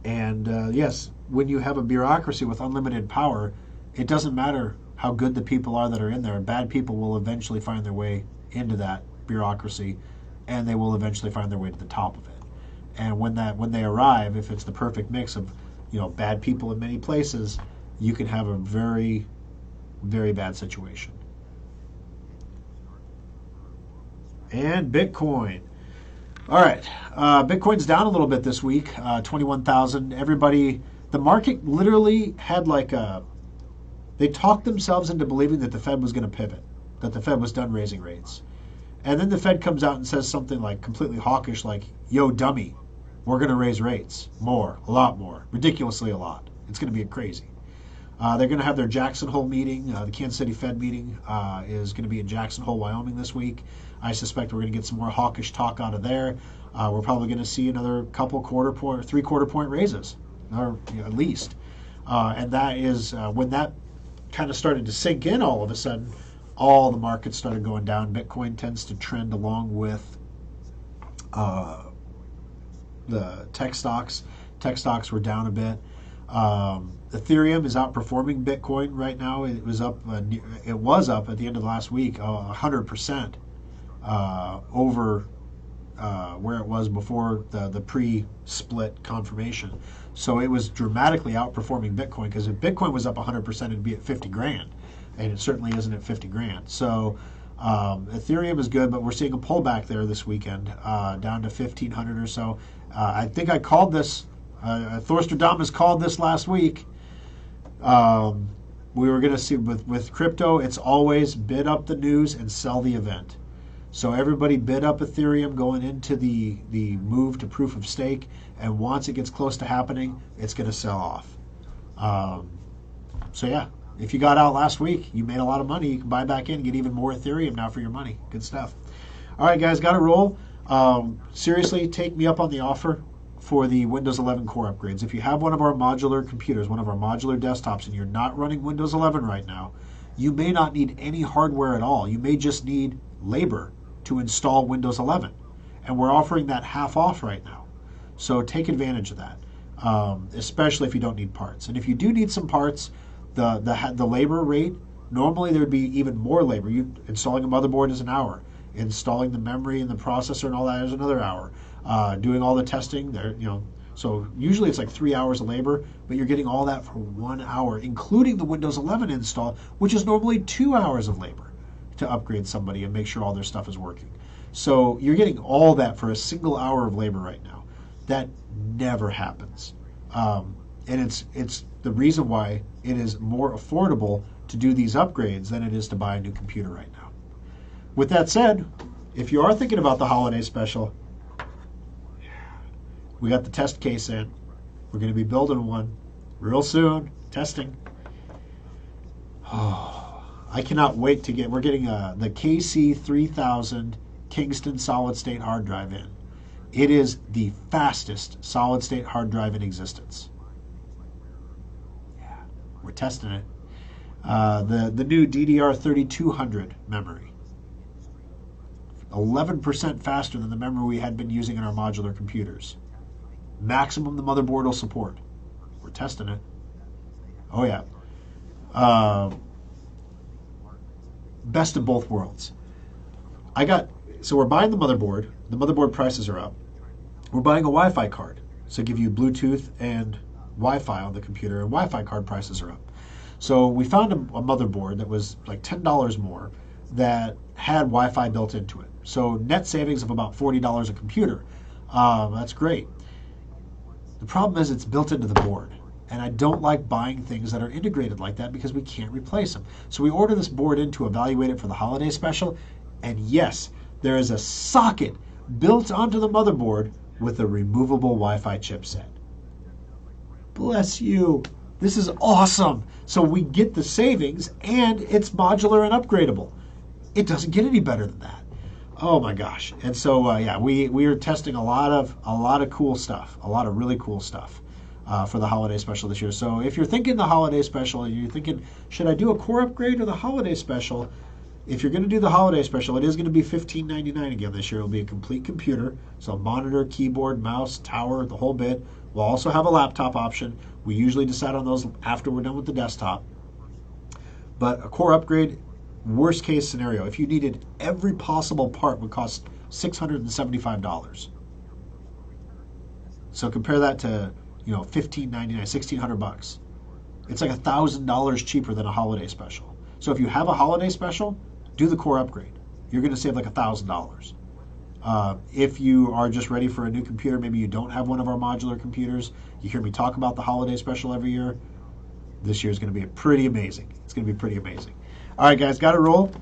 And yes, when you have a bureaucracy with unlimited power, it doesn't matter how good the people are that are in there. Bad people will eventually find their way into that bureaucracy, and they will eventually find their way to the top of it. And when they arrive, if it's the perfect mix of bad people in many places, you can have a very, very bad situation. And Bitcoin. All right, Bitcoin's down a little bit this week, 21,000. Everybody, the market literally had they talked themselves into believing that the Fed was going to pivot, that the Fed was done raising rates. And then the Fed comes out and says something like completely hawkish, like, yo, dummy, we're going to raise rates more, a lot more, ridiculously a lot. It's going to be crazy. They're going to have their Jackson Hole meeting. The Kansas City Fed meeting is going to be in Jackson Hole, Wyoming this week. I suspect we're going to get some more hawkish talk out of there. We're probably going to see another couple three-quarter point raises, or at least. And that is when that kind of started to sink in all of a sudden, all the markets started going down. Bitcoin tends to trend along with the tech stocks. Tech stocks were down a bit. Ethereum is outperforming Bitcoin right now. It was up at the end of last week 100% over where it was before the pre-split confirmation. So it was dramatically outperforming Bitcoin, because if Bitcoin was up 100%, it'd be at 50 grand, and it certainly isn't at 50 grand. So Ethereum is good, but we're seeing a pullback there this weekend, down to 1,500 or so. I think I called this. Thorstradamus called this last week. We were going to see with crypto, it's always bid up the news and sell the event. So everybody bid up Ethereum going into the move to proof of stake, and once it gets close to happening, it's going to sell off. So yeah, if you got out last week, you made a lot of money. You can buy back in, get even more Ethereum now for your money. Good stuff. All right, guys, got to roll. Seriously, take me up on the offer for the Windows 11 core upgrades. If you have one of our modular computers, one of our modular desktops, and you're not running Windows 11 right now, you may not need any hardware at all. You may just need labor to install Windows 11. And we're offering that half off right now. So take advantage of that. especially if you don't need parts. And if you do need some parts, the labor rate, normally there would be even more labor. Installing a motherboard is an hour. Installing the memory and the processor and all that is another hour. Doing all the testing, so usually it's like 3 hours of labor, but you're getting all that for 1 hour, including the Windows 11 install, which is normally 2 hours of labor to upgrade somebody and make sure all their stuff is working. So you're getting all that for a single hour of labor right now. That never happens. And it's the reason why it is more affordable to do these upgrades than it is to buy a new computer right now. With that said, if you are thinking about the holiday special, we got the test case in. We're going to be building one real soon, testing. Oh, I cannot wait to we're getting the KC3000 Kingston solid state hard drive in. It is the fastest solid state hard drive in existence. Yeah, we're testing it. The new DDR3200 memory. 11% faster than the memory we had been using in our modular computers. Maximum the motherboard will support. We're testing it. Oh yeah. Best of both worlds. So we're buying the motherboard. The motherboard prices are up. We're buying a Wi-Fi card. So give you Bluetooth and Wi-Fi on the computer, and Wi-Fi card prices are up. So we found a motherboard that was like $10 more that had Wi-Fi built into it. So net savings of about $40 a computer. That's great. The problem is it's built into the board. And I don't like buying things that are integrated like that because we can't replace them. So we order this board in to evaluate it for the holiday special. And yes, there is a socket built onto the motherboard with a removable Wi-Fi chipset. Bless you. This is awesome. So we get the savings and it's modular and upgradable. It doesn't get any better than that. Oh my gosh. And so we are testing a lot of cool stuff, a lot of really cool stuff for the holiday special this year. So if you're thinking the holiday special and you're thinking, should I do a core upgrade or the holiday special? If you're going to do the holiday special, it is going to be $15.99 again this year. It'll be a complete computer, so monitor, keyboard, mouse, tower, the whole bit. We'll also have a laptop option. We usually decide on those after we're done with the desktop. But a core upgrade, worst case scenario, if you needed every possible part, would cost $675. So compare that to $15.99, $1,600. It's like $1,000 cheaper than a holiday special. So if you have a holiday special, do the core upgrade. You're going to save like $1,000. If you are just ready for a new computer, maybe you don't have one of our modular computers, you hear me talk about the holiday special every year, this year is going to be pretty amazing. It's going to be pretty amazing. All right, guys, got to roll.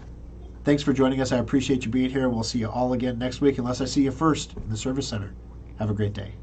Thanks for joining us. I appreciate you being here. We'll see you all again next week, unless I see you first in the service center. Have a great day.